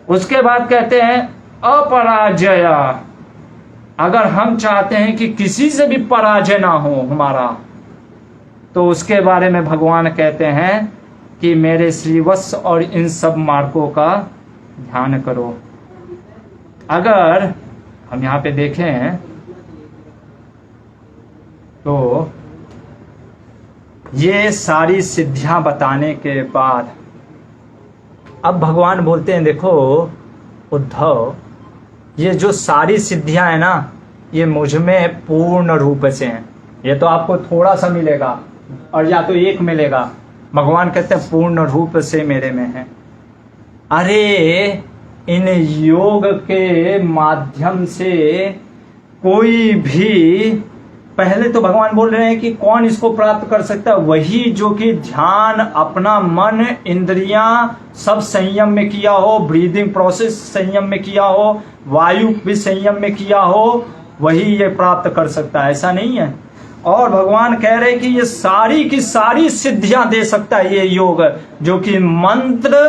Speaker 1: उसके बाद कहते हैं अपराजय, अगर हम चाहते हैं कि किसी से भी पराजय ना हो हमारा, तो उसके बारे में भगवान कहते हैं कि मेरे श्रीवत्स और इन सब मार्गों का ध्यान करो। अगर हम यहाँ पे देखें तो ये सारी सिद्धियां बताने के बाद अब भगवान बोलते हैं देखो उद्धव, ये जो सारी सिद्धियां हैं ना, ये मुझ में पूर्ण रूप से हैं। ये तो आपको थोड़ा सा मिलेगा और या तो एक मिलेगा, भगवान कहते हैं पूर्ण रूप से मेरे में है। अरे इन योग के माध्यम से कोई भी पहले तो भगवान बोल रहे हैं कि कौन इसको प्राप्त कर सकता है, वही जो कि ध्यान, अपना मन, इंद्रियां सब संयम में किया हो, ब्रीदिंग प्रोसेस संयम में किया हो, वायु भी संयम में किया हो, वही ये प्राप्त कर सकता है। ऐसा नहीं है। और भगवान कह रहे हैं कि ये सारी की सारी सिद्धियां दे सकता है ये योग, जो कि मंत्र,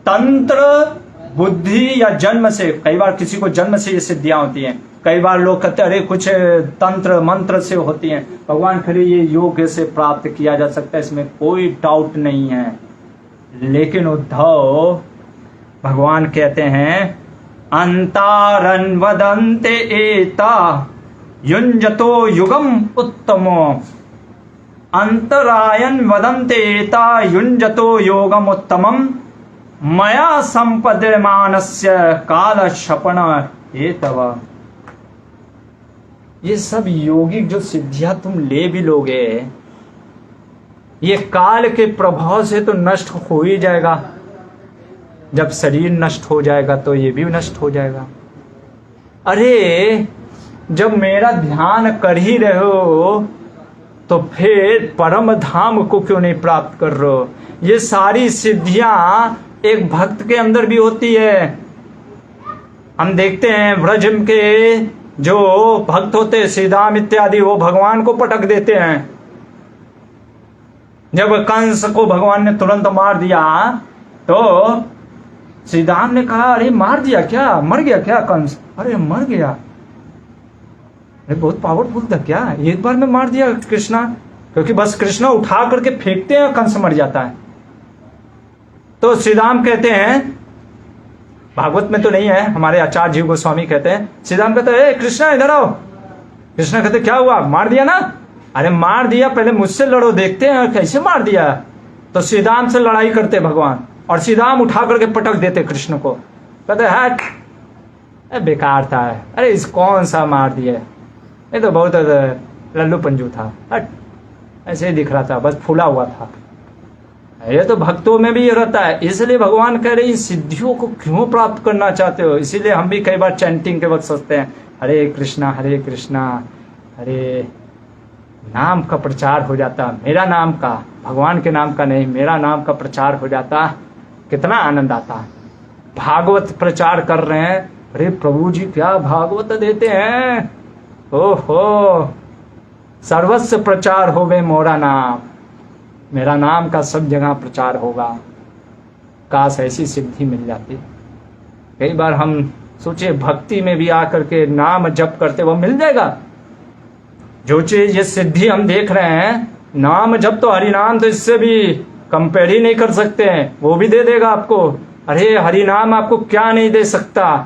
Speaker 1: तंत्र, बुद्धि या जन्म से, कई बार किसी को जन्म से ये सिद्धियां होती हैं, कई बार लोग कहते हैं अरे कुछ तंत्र मंत्र से होती हैं। भगवान खरे ये योग से प्राप्त किया जा सकता है, इसमें कोई डाउट नहीं है। लेकिन उद्धव, भगवान कहते हैं अंतारन वदन्ते एता युञ्जतो युगम उत्तमो, अंतरायन वदन्ते एता युञ्जतो योगम उत्तमम, मया संपद्यमानस्य काल क्षपण एतव। ये सब योगिक जो सिद्धियां तुम ले भी लोगे, ये काल के प्रभाव से तो नष्ट हो ही जाएगा। जब शरीर नष्ट हो जाएगा तो ये भी नष्ट हो जाएगा। अरे जब मेरा ध्यान कर ही रहे हो तो फिर परम धाम को क्यों नहीं प्राप्त कर रहे हो? ये सारी सिद्धियां एक भक्त के अंदर भी होती है। हम देखते हैं ब्रज के जो भक्त होते हैं, श्रीदाम इत्यादि, वो भगवान को पटक देते हैं। जब कंस को भगवान ने तुरंत मार दिया तो श्रीदाम ने कहा अरे मार दिया क्या, मर गया क्या कंस? अरे मर गया, अरे बहुत पावरफुल था क्या, एक बार में मार दिया कृष्णा? क्योंकि बस कृष्णा उठा करके फेंकते हैं, कंस मर जाता है। तो श्रीराम कहते हैं, भागवत में तो नहीं है, हमारे आचार्य जीव गोस्वामी कहते हैं, श्रीराम कहते हैं कृष्णा इधर आओ। कृष्णा कहते क्या हुआ, मार दिया ना? अरे मार दिया, पहले मुझसे लड़ो, देखते हैं कैसे मार दिया। तो श्रीराम से लड़ाई करते भगवान, और श्रीराम उठा करके पटक देते कृष्ण को। कहते हट, बेकार था, अरे इस कौन सा मार दिया, ये तो बहुत लल्लू पंजू था, हट, ऐसे ही दिख रहा था, बस फूला हुआ था। ये तो भक्तों में भी ये रहता है। इसलिए भगवान कह रहे इन सिद्धियों को क्यों प्राप्त करना चाहते हो? इसीलिए हम भी कई बार चैंटिंग के वक्त सोचते हैं हरे कृष्णा हरे, नाम का प्रचार हो जाता, मेरा नाम का, भगवान के नाम का नहीं, मेरा नाम का प्रचार हो जाता, कितना आनंद आता। भागवत प्रचार कर रहे हैं, अरे प्रभु जी क्या भागवत देते हैं, ओहो, सर्वस्व प्रचार हो गए मोरा नाम, मेरा नाम का सब जगह प्रचार होगा। काश ऐसी सिद्धि मिल जाती। कई बार हम सोचे भक्ति में भी आकर के नाम जप करते वो मिल जाएगा। जो चीज ये सिद्धि हम देख रहे हैं, नाम जप तो हरि नाम, तो इससे भी कंपेयर ही नहीं कर सकते हैं, वो भी दे देगा आपको। अरे हरि नाम आपको क्या नहीं दे सकता,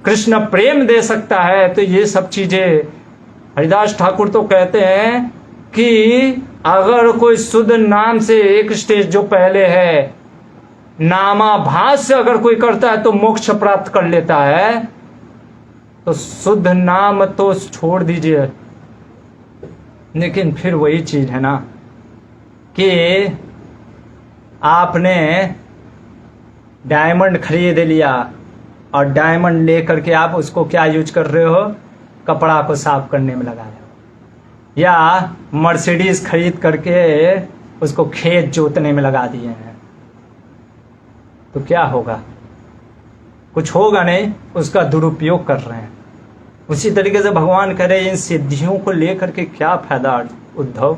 Speaker 1: कृष्ण प्रेम दे सकता है। तो ये सब चीजें हरिदास ठाकुर तो कहते हैं कि अगर कोई शुद्ध नाम से एक स्टेज जो पहले है, नामाभास से अगर कोई करता है तो मोक्ष प्राप्त कर लेता है। तो शुद्ध नाम तो छोड़ दीजिए, लेकिन फिर वही चीज है ना कि आपने डायमंड खरीद लिया और डायमंड लेकर के आप उसको क्या यूज कर रहे हो, कपड़ा को साफ करने में लगा रहे हो, या मर्सिडीज खरीद करके उसको खेत जोतने में लगा दिए हैं। तो क्या होगा? कुछ होगा नहीं, उसका दुरुपयोग कर रहे हैं। उसी तरीके से भगवान कह रहे इन सिद्धियों को लेकर के क्या फायदा उद्धव?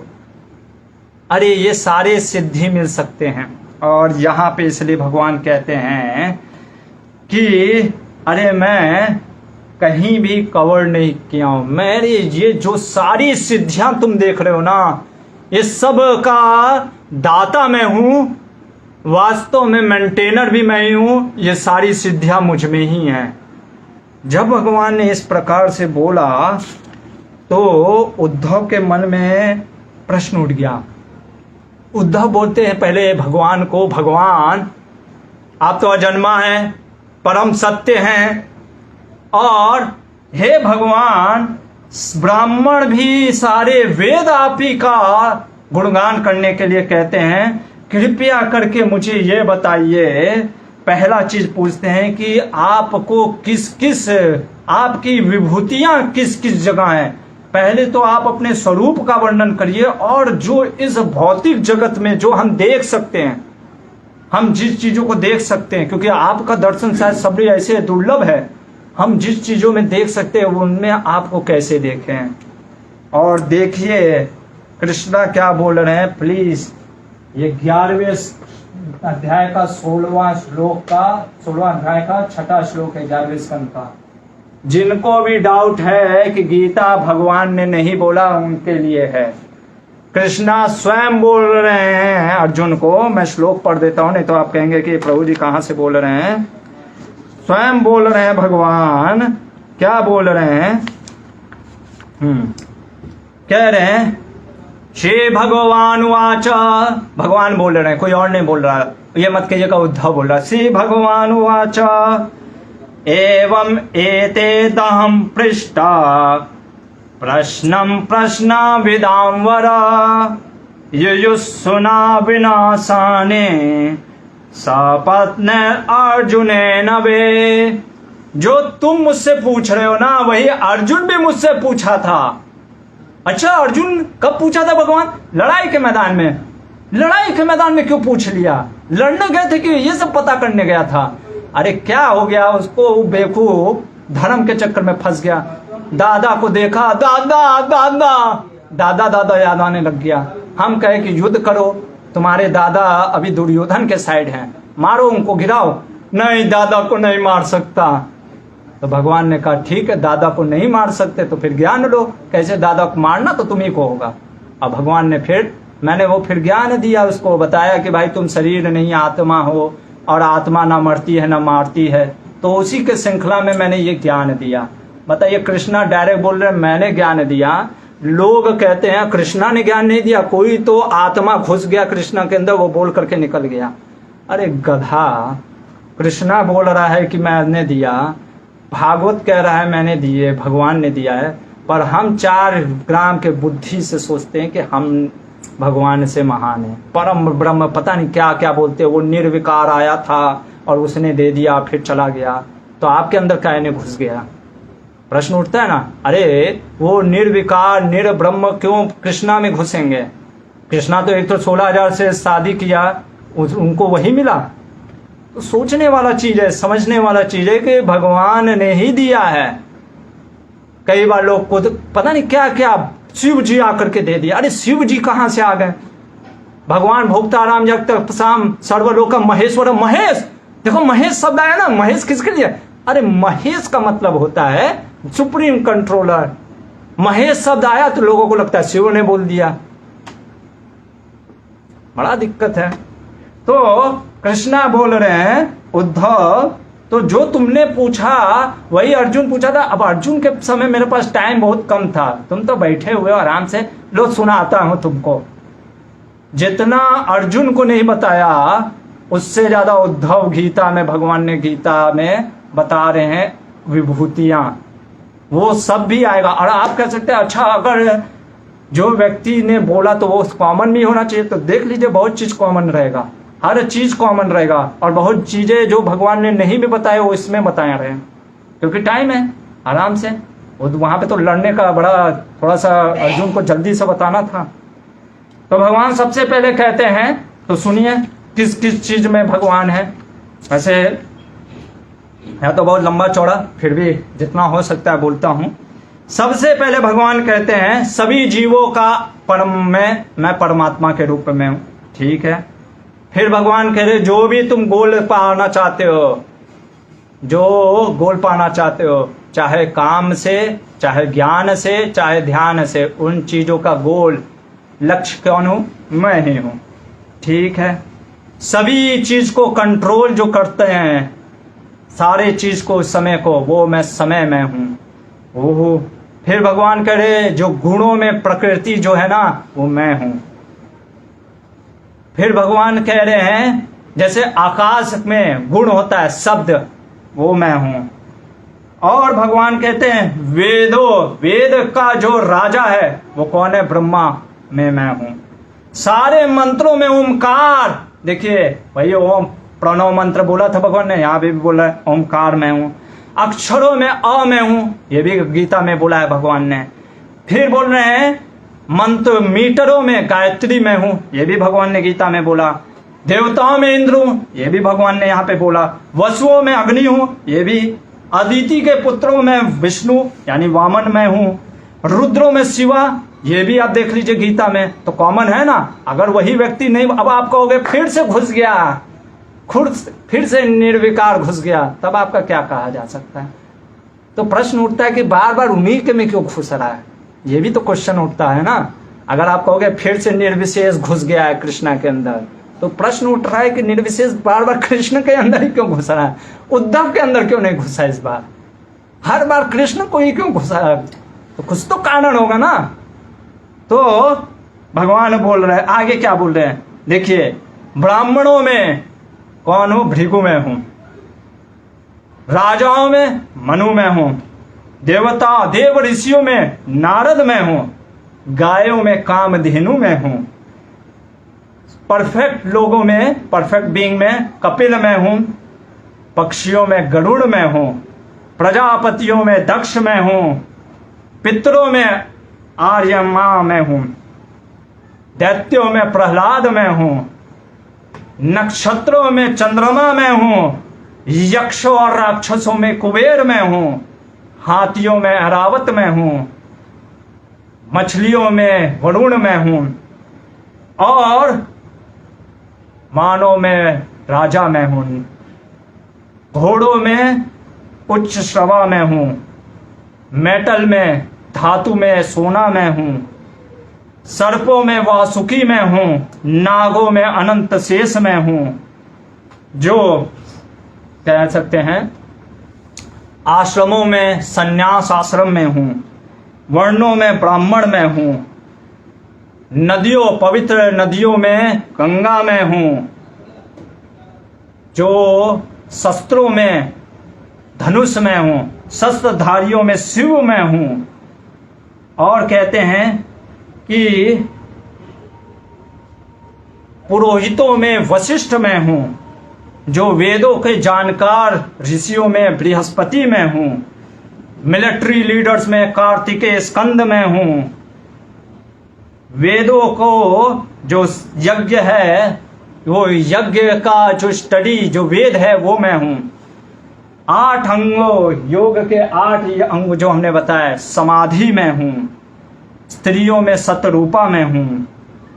Speaker 1: अरे ये सारे सिद्धि मिल सकते हैं। और यहाँ पे इसलिए भगवान कहते हैं कि अरे मैं कहीं भी कवर नहीं किया हूं, मेरी ये जो सारी सिद्धियां तुम देख रहे हो ना, ये सब का दाता मैं हूं, वास्तव में मेंटेनर भी मैं ही हूं, ये सारी सिद्धियां मुझ में ही हैं। जब भगवान ने इस प्रकार से बोला तो उद्धव के मन में प्रश्न उठ गया। उद्धव बोलते हैं पहले भगवान को, भगवान आप तो अजन्मा हैं, परम सत्य हैं, और हे भगवान ब्राह्मण भी सारे वेद आप ही का गुणगान करने के लिए कहते हैं, कृपया करके मुझे ये बताइए। पहला चीज पूछते हैं कि आपको किस किस, आपकी विभूतियां किस किस जगह हैं, पहले तो आप अपने स्वरूप का वर्णन करिए, और जो इस भौतिक जगत में जो हम देख सकते हैं, हम जिस चीजों को देख सकते हैं, क्योंकि आपका दर्शन शायद सबसे ऐसे दुर्लभ है, हम जिस चीजों में देख सकते हैं उनमें आपको कैसे देखें। और देखिए कृष्णा क्या बोल रहे हैं, प्लीज ये 11वें अध्याय का 16वां श्लोक का 16वां अध्याय का 6वां श्लोक है 11वें स्कंद का। जिनको भी डाउट है कि गीता भगवान ने नहीं बोला, उनके लिए है। कृष्णा स्वयं बोल रहे हैं अर्जुन को, मैं श्लोक पढ़ देता हूं, नहीं तो आप कहेंगे कि प्रभु जी कहां से बोल रहे हैं। स्वयं बोल रहे हैं भगवान, क्या बोल रहे हैं, कह रहे हैं श्री भगवान वाच, भगवान बोल रहे हैं, कोई और नहीं बोल रहा, ये मत कहिएगा उद्धव बोल रहा। श्री भगवान वाच एवं एतेदहं पृष्टा प्रश्नं प्रश्नविदां युयुस्सुना विनाशाने सपत्न अर्जुनेन वे। जो तुम मुझसे पूछ रहे हो ना, वही अर्जुन भी मुझसे पूछा था। अच्छा, अर्जुन कब पूछा था भगवान? लड़ाई के मैदान में। लड़ाई के मैदान में क्यों पूछ लिया? लड़ने गए थे कि ये सब पता करने गया था? अरे क्या हो गया उसको, बेवकूफ धर्म के चक्कर में फंस गया। दादा को देखा, दादा दादा दादा दादा याद आने लग गया। हम कहे कि युद्ध करो, तुम्हारे दादा अभी दुर्योधन के साइड हैं, मारो उनको, गिराओ। नहीं, दादा को नहीं मार सकता। तो भगवान ने कहा ठीक है, दादा को नहीं मार सकते तो फिर ज्ञान लो, कैसे दादा को मारना तो तुम्ही को होगा। अब भगवान ने फिर ज्ञान दिया उसको, बताया कि भाई तुम शरीर नहीं आत्मा हो, और आत्मा ना मरती है ना मारती है। तो उसी के श्रृंखला में मैंने ये ज्ञान दिया। बताइए, कृष्णा डायरेक्ट बोल रहे हैं मैंने ज्ञान दिया। लोग कहते हैं कृष्णा ने ज्ञान नहीं दिया, कोई तो आत्मा घुस गया कृष्णा के अंदर, वो बोल करके निकल गया। अरे गधा, कृष्णा बोल रहा है कि मैंने दिया, भागवत कह रहा है मैंने दिए, भगवान ने दिया है, पर हम 4 ग्राम के बुद्धि से सोचते हैं कि हम भगवान से महान है, परम ब्रह्म पता नहीं क्या क्या बोलते हैं। वो निर्विकार आया था और उसने दे दिया, फिर चला गया, तो आपके अंदर काहे घुस गया? प्रश्न उठता है ना। अरे वो निर्विकार निर्ब्रह्म क्यों कृष्णा में घुसेंगे? कृष्णा तो एक तो 16,000 से शादी किया, उनको वही मिला। तो सोचने वाला चीज है, समझने वाला चीज है कि भगवान ने ही दिया है। कई बार लोग को पता नहीं क्या क्या शिव जी आकर के दे दिया। अरे शिव जी कहां से आ गए? भगवान भोक्ता राम जगत शाम सर्वलोकम महेश्वर। महेश, देखो महेश शब्द आया ना, महेश किसके लिए? अरे महेश का मतलब होता है सुप्रीम कंट्रोलर। महेश शब्द आया तो लोगों को लगता है शिव ने बोल दिया, बड़ा दिक्कत है। तो कृष्णा बोल रहे हैं उद्धव, तो जो तुमने पूछा वही अर्जुन पूछा था। अब अर्जुन के समय मेरे पास टाइम बहुत कम था, तुम तो बैठे हुए हो आराम से, लो सुनाता हूं तुमको। जितना अर्जुन को नहीं बताया उससे ज्यादा उद्धव गीता में, भगवान ने गीता में बता रहे हैं विभूतियां, वो सब भी आएगा। और आप कह सकते हैं अच्छा अगर जो व्यक्ति ने बोला तो वो कॉमन भी होना चाहिए, तो देख लीजिए बहुत चीज कॉमन रहेगा, हर चीज कॉमन रहेगा, और बहुत चीजें जो भगवान ने नहीं भी बताए वो इसमें बताए रहे, क्योंकि टाइम है आराम से। वहां पे तो लड़ने का बड़ा थोड़ा सा अर्जुन को जल्दी से बताना था। तो भगवान सबसे पहले कहते हैं, तो सुनिए किस किस चीज में भगवान है। ऐसे है तो बहुत लंबा चौड़ा, फिर भी जितना हो सकता है बोलता हूं। सबसे पहले भगवान कहते हैं सभी जीवों का परम में, मैं परमात्मा के रूप में हूं, ठीक है। फिर भगवान कह रहे जो भी तुम गोल पाना चाहते हो, जो गोल पाना चाहते हो, चाहे काम से, चाहे ज्ञान से, चाहे ध्यान से, उन चीजों का गोल लक्ष्य कौन हूं? मैं ही हूं, ठीक है। सभी चीज को कंट्रोल जो करते हैं, सारे चीज को, समय को, वो मैं समय में हूं। ओहो, फिर भगवान कह रहे जो गुणों में प्रकृति जो है ना वो मैं हूं। फिर भगवान कह रहे हैं जैसे आकाश में गुण होता है शब्द, वो मैं हूं। और भगवान कहते हैं वेद का जो राजा है वो कौन है? ब्रह्मा में मैं हूं। सारे मंत्रों में ओमकार, देखिए वही ओम प्रणव मंत्र बोला था भगवान ने, यहां भी बोला है ओमकार मैं हूं। अक्षरों में अ मैं हूं, ये भी गीता में बोला है भगवान ने। फिर बोल रहे हैं मंत्र मीटरों में गायत्री में हूं, ये भी भगवान ने गीता में बोला। देवताओं में इंद्र हूं, ये भी भगवान ने यहाँ पे बोला। वसुओं में अग्नि हूं, ये भी। अदिति के पुत्रों में विष्णु यानी वामन में हूं। रुद्रों में शिवा, ये भी आप देख लीजिए गीता में, तो कॉमन है ना। अगर वही व्यक्ति नहीं, अब आप कहोगे फिर से घुस गया, फिर से निर्विकार घुस गया, तब आपका क्या कहा जा सकता है? तो प्रश्न उठता है कि बार बार उन्हीं के में क्यों घुस रहा है, ये भी तो क्वेश्चन उठता है ना। अगर आप कहोगे फिर से निर्विशेष घुस गया है कृष्णा के अंदर, तो प्रश्न उठ रहा है कि निर्विशेष बार बार कृष्ण के अंदर ही क्यों घुस रहा है, उद्धव के अंदर क्यों नहीं घुसा इस बार, हर बार कृष्ण को ही क्यों घुसा है? तो कुछ तो कारण होगा ना। तो भगवान बोल रहे हैं, आगे क्या बोल रहे हैं देखिए, ब्राह्मणों में कौन हूं? भृगु में हूं। राजाओं में मनु में हूं। देवता देव ऋषियों में नारद में हूं। गायों में कामधेनु में हूं। परफेक्ट लोगों में, परफेक्ट बीइंग में कपिल में हूं। पक्षियों में गरुड़ में हूं। प्रजापतियों में दक्ष में हूं। पितरों में आर्यमा में हूं। दैत्यों में प्रहलाद में हूं। नक्षत्रों में चंद्रमा में हूं। यक्षों और राक्षसों में कुबेर में हूं। हाथियों में अरावत में हूं। मछलियों में वरुण में हूं। और मानव में राजा में हूं। घोड़ों में उच्च श्रवा में हूं। मेटल में, धातु में सोना में हूं। सर्पों में वासुकी में हूं। नागों में अनंत शेष में हूं। जो कह सकते हैं आश्रमों में संन्यास आश्रम में हूं। वर्णों में ब्राह्मण में हूं। नदियों, पवित्र नदियों में गंगा में हूं। जो शस्त्रों में धनुष में हूं। शस्त्रधारियों में शिव में हूं। और कहते हैं कि पुरोहितों में वशिष्ठ में हूं। जो वेदों के जानकार ऋषियों में बृहस्पति में हूं। मिलिट्री लीडर्स में कार्तिकेय स्कंद में हूं। वेदों को जो यज्ञ है, वो यज्ञ का जो स्टडी, जो वेद है, वो मैं हूं। 8 अंगों, योग के 8 अंग जो हमने बताया, समाधि में हूं। स्त्रियों में सतरूपा में हूं।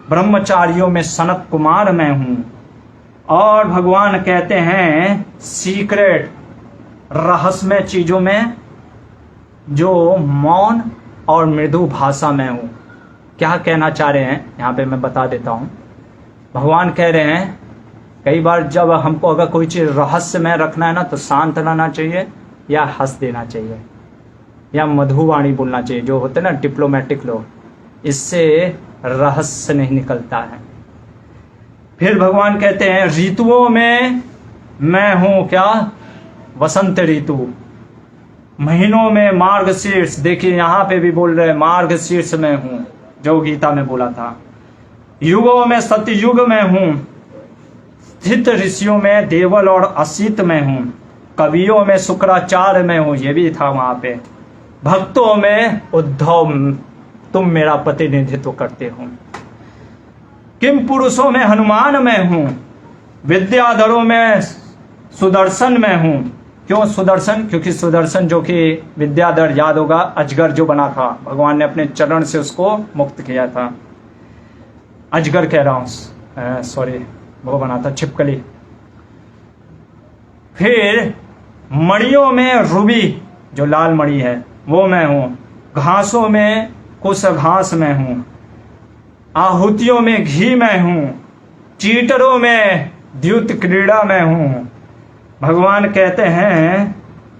Speaker 1: ब्रह्मचारियों में सनत कुमार में हूं। और भगवान कहते हैं सीक्रेट, रहस्यमय चीजों में जो मौन और मृदु भाषा में हूं। क्या कहना चाह रहे हैं यहाँ पे मैं बता देता हूं। भगवान कह रहे हैं कई बार जब हमको अगर कोई चीज रहस्य में रखना है ना, तो शांत रहना चाहिए या हंस देना चाहिए या मधुवाणी बोलना चाहिए, जो होते हैं ना डिप्लोमेटिक लोग, इससे रहस्य नहीं निकलता है। फिर भगवान कहते हैं ऋतुओं में मैं हूं क्या? वसंत ऋतु। महीनों में मार्गशीर्ष, देखिए यहां पे भी बोल रहे हैं मार्गशीर्ष में हूं, जो गीता में बोला था। युगों में सतयुग में हूं। स्थित ऋषियों में देवल और असित में हूं। कवियों में शुक्राचार्य में हूं, ये भी था वहां पे। भक्तों में उद्धव, तुम मेरा प्रतिनिधित्व करते हो। किम पुरुषों में हनुमान में हूं। विद्याधरों में सुदर्शन में हूं। क्यों सुदर्शन? क्योंकि सुदर्शन जो कि विद्याधर, याद होगा अजगर जो बना था, भगवान ने अपने चरण से उसको मुक्त किया था। अजगर कह रहा हूं, सॉरी, वो बना था छिपकली। फिर मणियों में रूबी, जो लाल मणि है, वो मैं हूं। घासों में कुश घास में हूं। आहुतियों में घी में हूं। चीटरों में द्युत क्रीड़ा में हूं। भगवान कहते हैं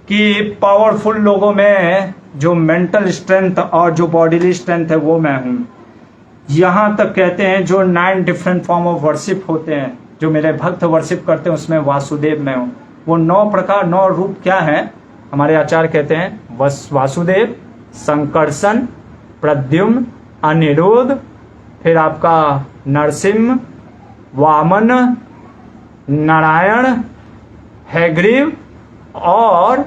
Speaker 1: कि पावरफुल लोगों में जो मेंटल स्ट्रेंथ और जो बॉडीली स्ट्रेंथ है, वो मैं हूं। यहां तक कहते हैं जो 9 डिफरेंट फॉर्म ऑफ वर्शिप होते हैं, जो मेरे भक्त वर्शिप करते हैं, उसमें वासुदेव में हूं। वो 9 प्रकार, 9 रूप क्या है? हमारे आचार्य कहते हैं वासुदेव, संकर्षण, प्रद्युम्न, अनिरुद्ध, फिर आपका नरसिंह, वामन, नारायण, हैग्रीव और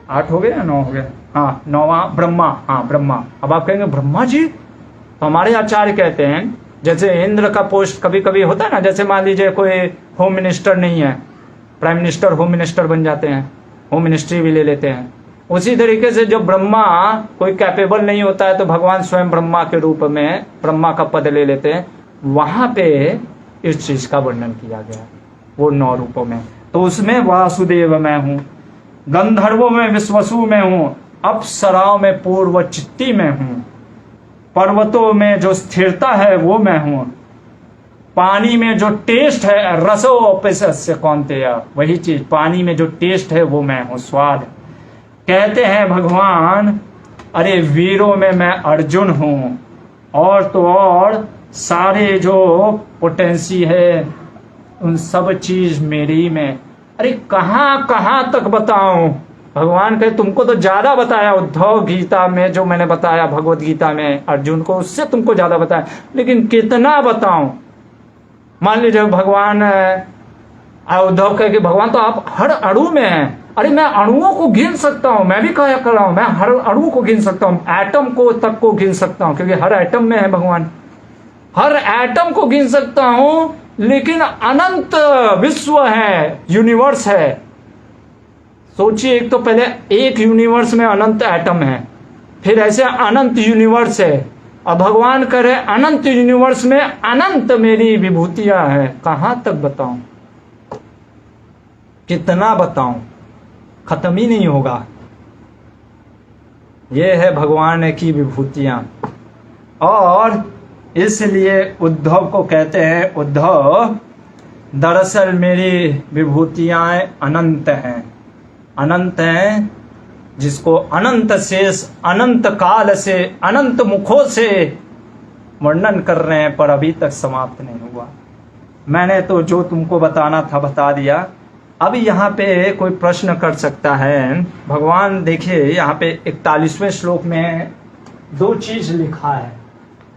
Speaker 1: 8 हो गए या 9 हो गए? हाँ, 9वां ब्रह्मा। हाँ, ब्रह्मा। अब आप कहेंगे ब्रह्मा जी, तो हमारे आचार्य कहते हैं जैसे इंद्र का पोस्ट कभी कभी होता है ना, जैसे मान लीजिए कोई होम मिनिस्टर नहीं है, प्राइम मिनिस्टर होम मिनिस्टर बन जाते हैं, होम मिनिस्ट्री भी ले लेते हैं। उसी तरीके से जब ब्रह्मा कोई कैपेबल नहीं होता है तो भगवान स्वयं ब्रह्मा के रूप में ब्रह्मा का पद ले लेते हैं। वहां पे इस चीज का वर्णन किया गया है वो 9 रूपों में। तो उसमें वासुदेव मैं हूं, गंधर्वों में विश्वसु में हूं, अप्सराओं में पूर्व चित्ती में हूं, पर्वतों में जो स्थिरता है वो मैं हूं, पानी में जो टेस्ट है रसोपस्य कौन्तेय, वही चीज पानी में जो टेस्ट है वो मैं हूं, स्वाद। कहते हैं भगवान अरे वीरों में मैं अर्जुन हूं, और तो और सारे जो पोटेंसी है उन सब चीज मेरी में। अरे कहां कहां तक बताऊं? भगवान कहे तुमको तो ज्यादा बताया उद्धव गीता में, जो मैंने बताया भगवत गीता में अर्जुन को, उससे तुमको ज्यादा बताया, लेकिन कितना बताऊं? मान लीजिए भगवान उद्धव कहे कि भगवान तो आप हर अणु में हैं। अरे मैं अणुओं को गिन सकता हूं, मैं भी कहा कर रहा हूं, मैं हर अणु को गिन सकता हूं, एटम को तक को गिन सकता हूं, क्योंकि हर एटम में है भगवान, हर एटम को गिन सकता हूं। लेकिन अनंत विश्व है, यूनिवर्स है। सोचिए, एक तो पहले एक यूनिवर्स में अनंत एटम है, फिर ऐसे अनंत यूनिवर्स है, और भगवान करे अनंत यूनिवर्स में अनंत मेरी विभूतियां हैं। कहां तक बताऊं, कितना बताऊं, खत्म ही नहीं होगा। ये है भगवान की विभूतियां। और इसलिए उद्धव को कहते हैं उद्धव दरअसल मेरी विभूतियां अनंत हैं, अनंत हैं, जिसको अनंत शेष अनंत काल से अनंत मुखों से वर्णन कर रहे हैं, पर अभी तक समाप्त नहीं हुआ। मैंने तो जो तुमको बताना था बता दिया। अब यहाँ पे कोई प्रश्न कर सकता है। भगवान देखिए यहाँ पे 41वें श्लोक में 2 चीज लिखा है।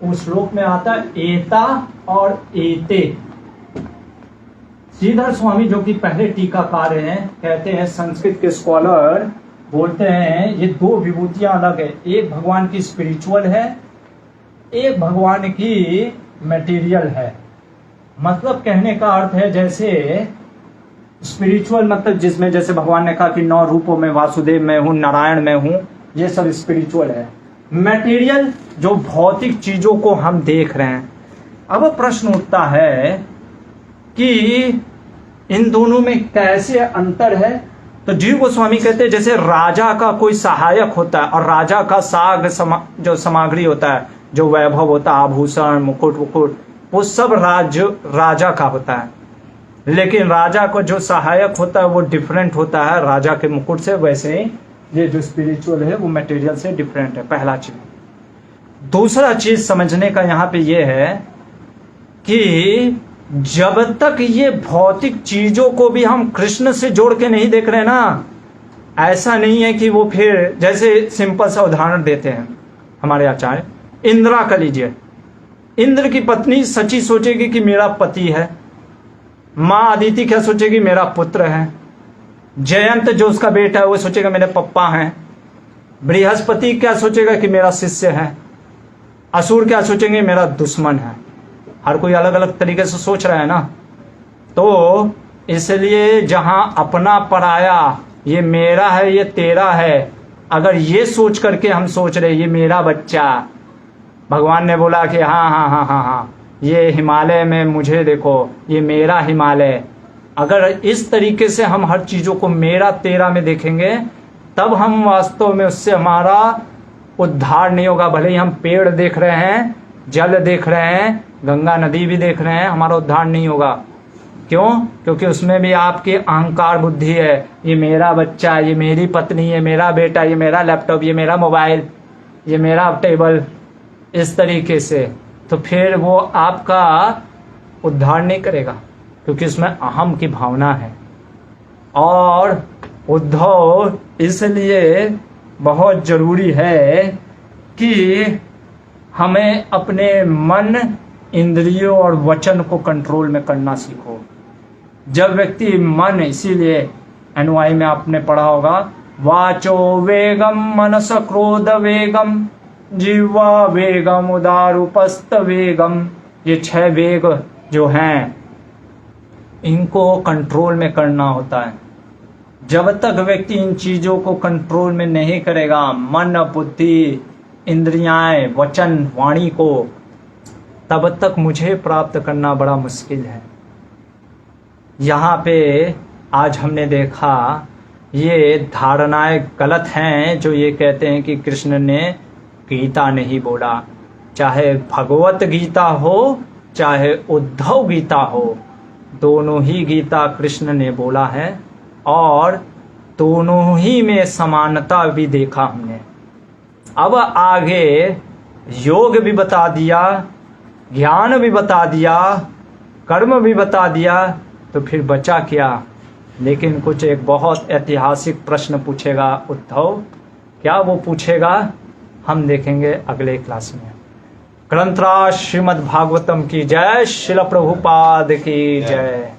Speaker 1: उस श्लोक में आता है एता और एते। श्रीधर स्वामी जो कि पहले टीकाकार हैं, कहते हैं संस्कृत के स्कॉलर बोलते हैं ये 2 विभूतियां अलग है, एक भगवान की स्पिरिचुअल है, एक भगवान की मटेरियल है। मतलब कहने का अर्थ है जैसे स्पिरिचुअल मतलब जिसमें जैसे भगवान ने कहा कि 9 रूपों में वासुदेव में हूं, नारायण में हूं, ये सब स्पिरिचुअल है। मटेरियल जो भौतिक चीजों को हम देख रहे हैं। अब प्रश्न उठता है कि इन दोनों में कैसे अंतर है? तो जीव गोस्वामी कहते हैं जैसे राजा का कोई सहायक होता है, और राजा का जो सामग्री होता है, जो वैभव होता है, आभूषण मुकुट वुकुट, वो सब राजा का होता है। लेकिन राजा को जो सहायक होता है वो डिफरेंट होता है राजा के मुकुट से। वैसे ही ये जो स्पिरिचुअल है वो मटेरियल से डिफरेंट है, पहला चीज। दूसरा चीज समझने का यहाँ पे ये है कि जब तक ये भौतिक चीजों को भी हम कृष्ण से जोड़ के नहीं देख रहे ना, ऐसा नहीं है कि वो फिर जैसे सिंपल सा उदाहरण देते हैं हमारे आचार्य, इंद्रा का लीजिए। इंद्र की पत्नी सची सोचेगी कि मेरा पति है, माँ अदिति क्या सोचेगी मेरा पुत्र है, जयंत जो उसका बेटा है वो सोचेगा मेरे पप्पा हैं, बृहस्पति क्या सोचेगा कि मेरा शिष्य है, असुर क्या सोचेंगे मेरा दुश्मन है। हर कोई अलग अलग तरीके से सोच रहा है ना। तो इसलिए जहां अपना पराया, ये मेरा है ये तेरा है, अगर ये सोच करके हम सोच रहे ये मेरा बच्चा, भगवान ने बोला कि हाँ हाँ हाँ हाँ हाँ ये हिमालय में मुझे देखो, ये मेरा हिमालय, अगर इस तरीके से हम हर चीजों को मेरा तेरा में देखेंगे तब हम वास्तव में उससे हमारा उद्धार नहीं होगा। भले ही हम पेड़ देख रहे हैं, जल देख रहे हैं, गंगा नदी भी देख रहे हैं, हमारा उद्धार नहीं होगा। क्यों? क्योंकि उसमें भी आपकी अहंकार बुद्धि है, ये मेरा बच्चा, ये मेरी पत्नी, ये मेरा बेटा, ये मेरा लैपटॉप, ये मेरा मोबाइल, ये मेरा टेबल, इस तरीके से। तो फिर वो आपका उद्धार नहीं करेगा, क्योंकि उसमें अहम की भावना है। और उद्धव इसलिए बहुत जरूरी है कि हमें अपने मन, इंद्रियों और वचन को कंट्रोल में करना सीखो। जब व्यक्ति मन, इसीलिए एनवाई में आपने पढ़ा होगा वाचो वेगम मनस क्रोध वेगम जिह्वा वेगम उदारुपस्त वेगम। ये 6 वेग जो हैं इनको कंट्रोल में करना होता है। जब तक व्यक्ति इन चीजों को कंट्रोल में नहीं करेगा, मन बुद्धि इंद्रियां वचन वाणी को, तब तक मुझे प्राप्त करना बड़ा मुश्किल है। यहाँ पे आज हमने देखा ये धारणाएं गलत हैं जो ये कहते हैं कि कृष्ण ने गीता नहीं बोला। चाहे भगवत गीता हो चाहे उद्धव गीता हो, दोनों ही गीता कृष्ण ने बोला है और दोनों ही में समानता भी देखा हमने। अब आगे योग भी बता दिया, ज्ञान भी बता दिया, कर्म भी बता दिया, तो फिर बचा क्या? लेकिन कुछ एक बहुत ऐतिहासिक प्रश्न पूछेगा उद्धव। क्या वो पूछेगा हम देखेंगे अगले क्लास में। ग्रंथराज श्रीमद् भागवतम की जय, श्रील प्रभुपाद की जय।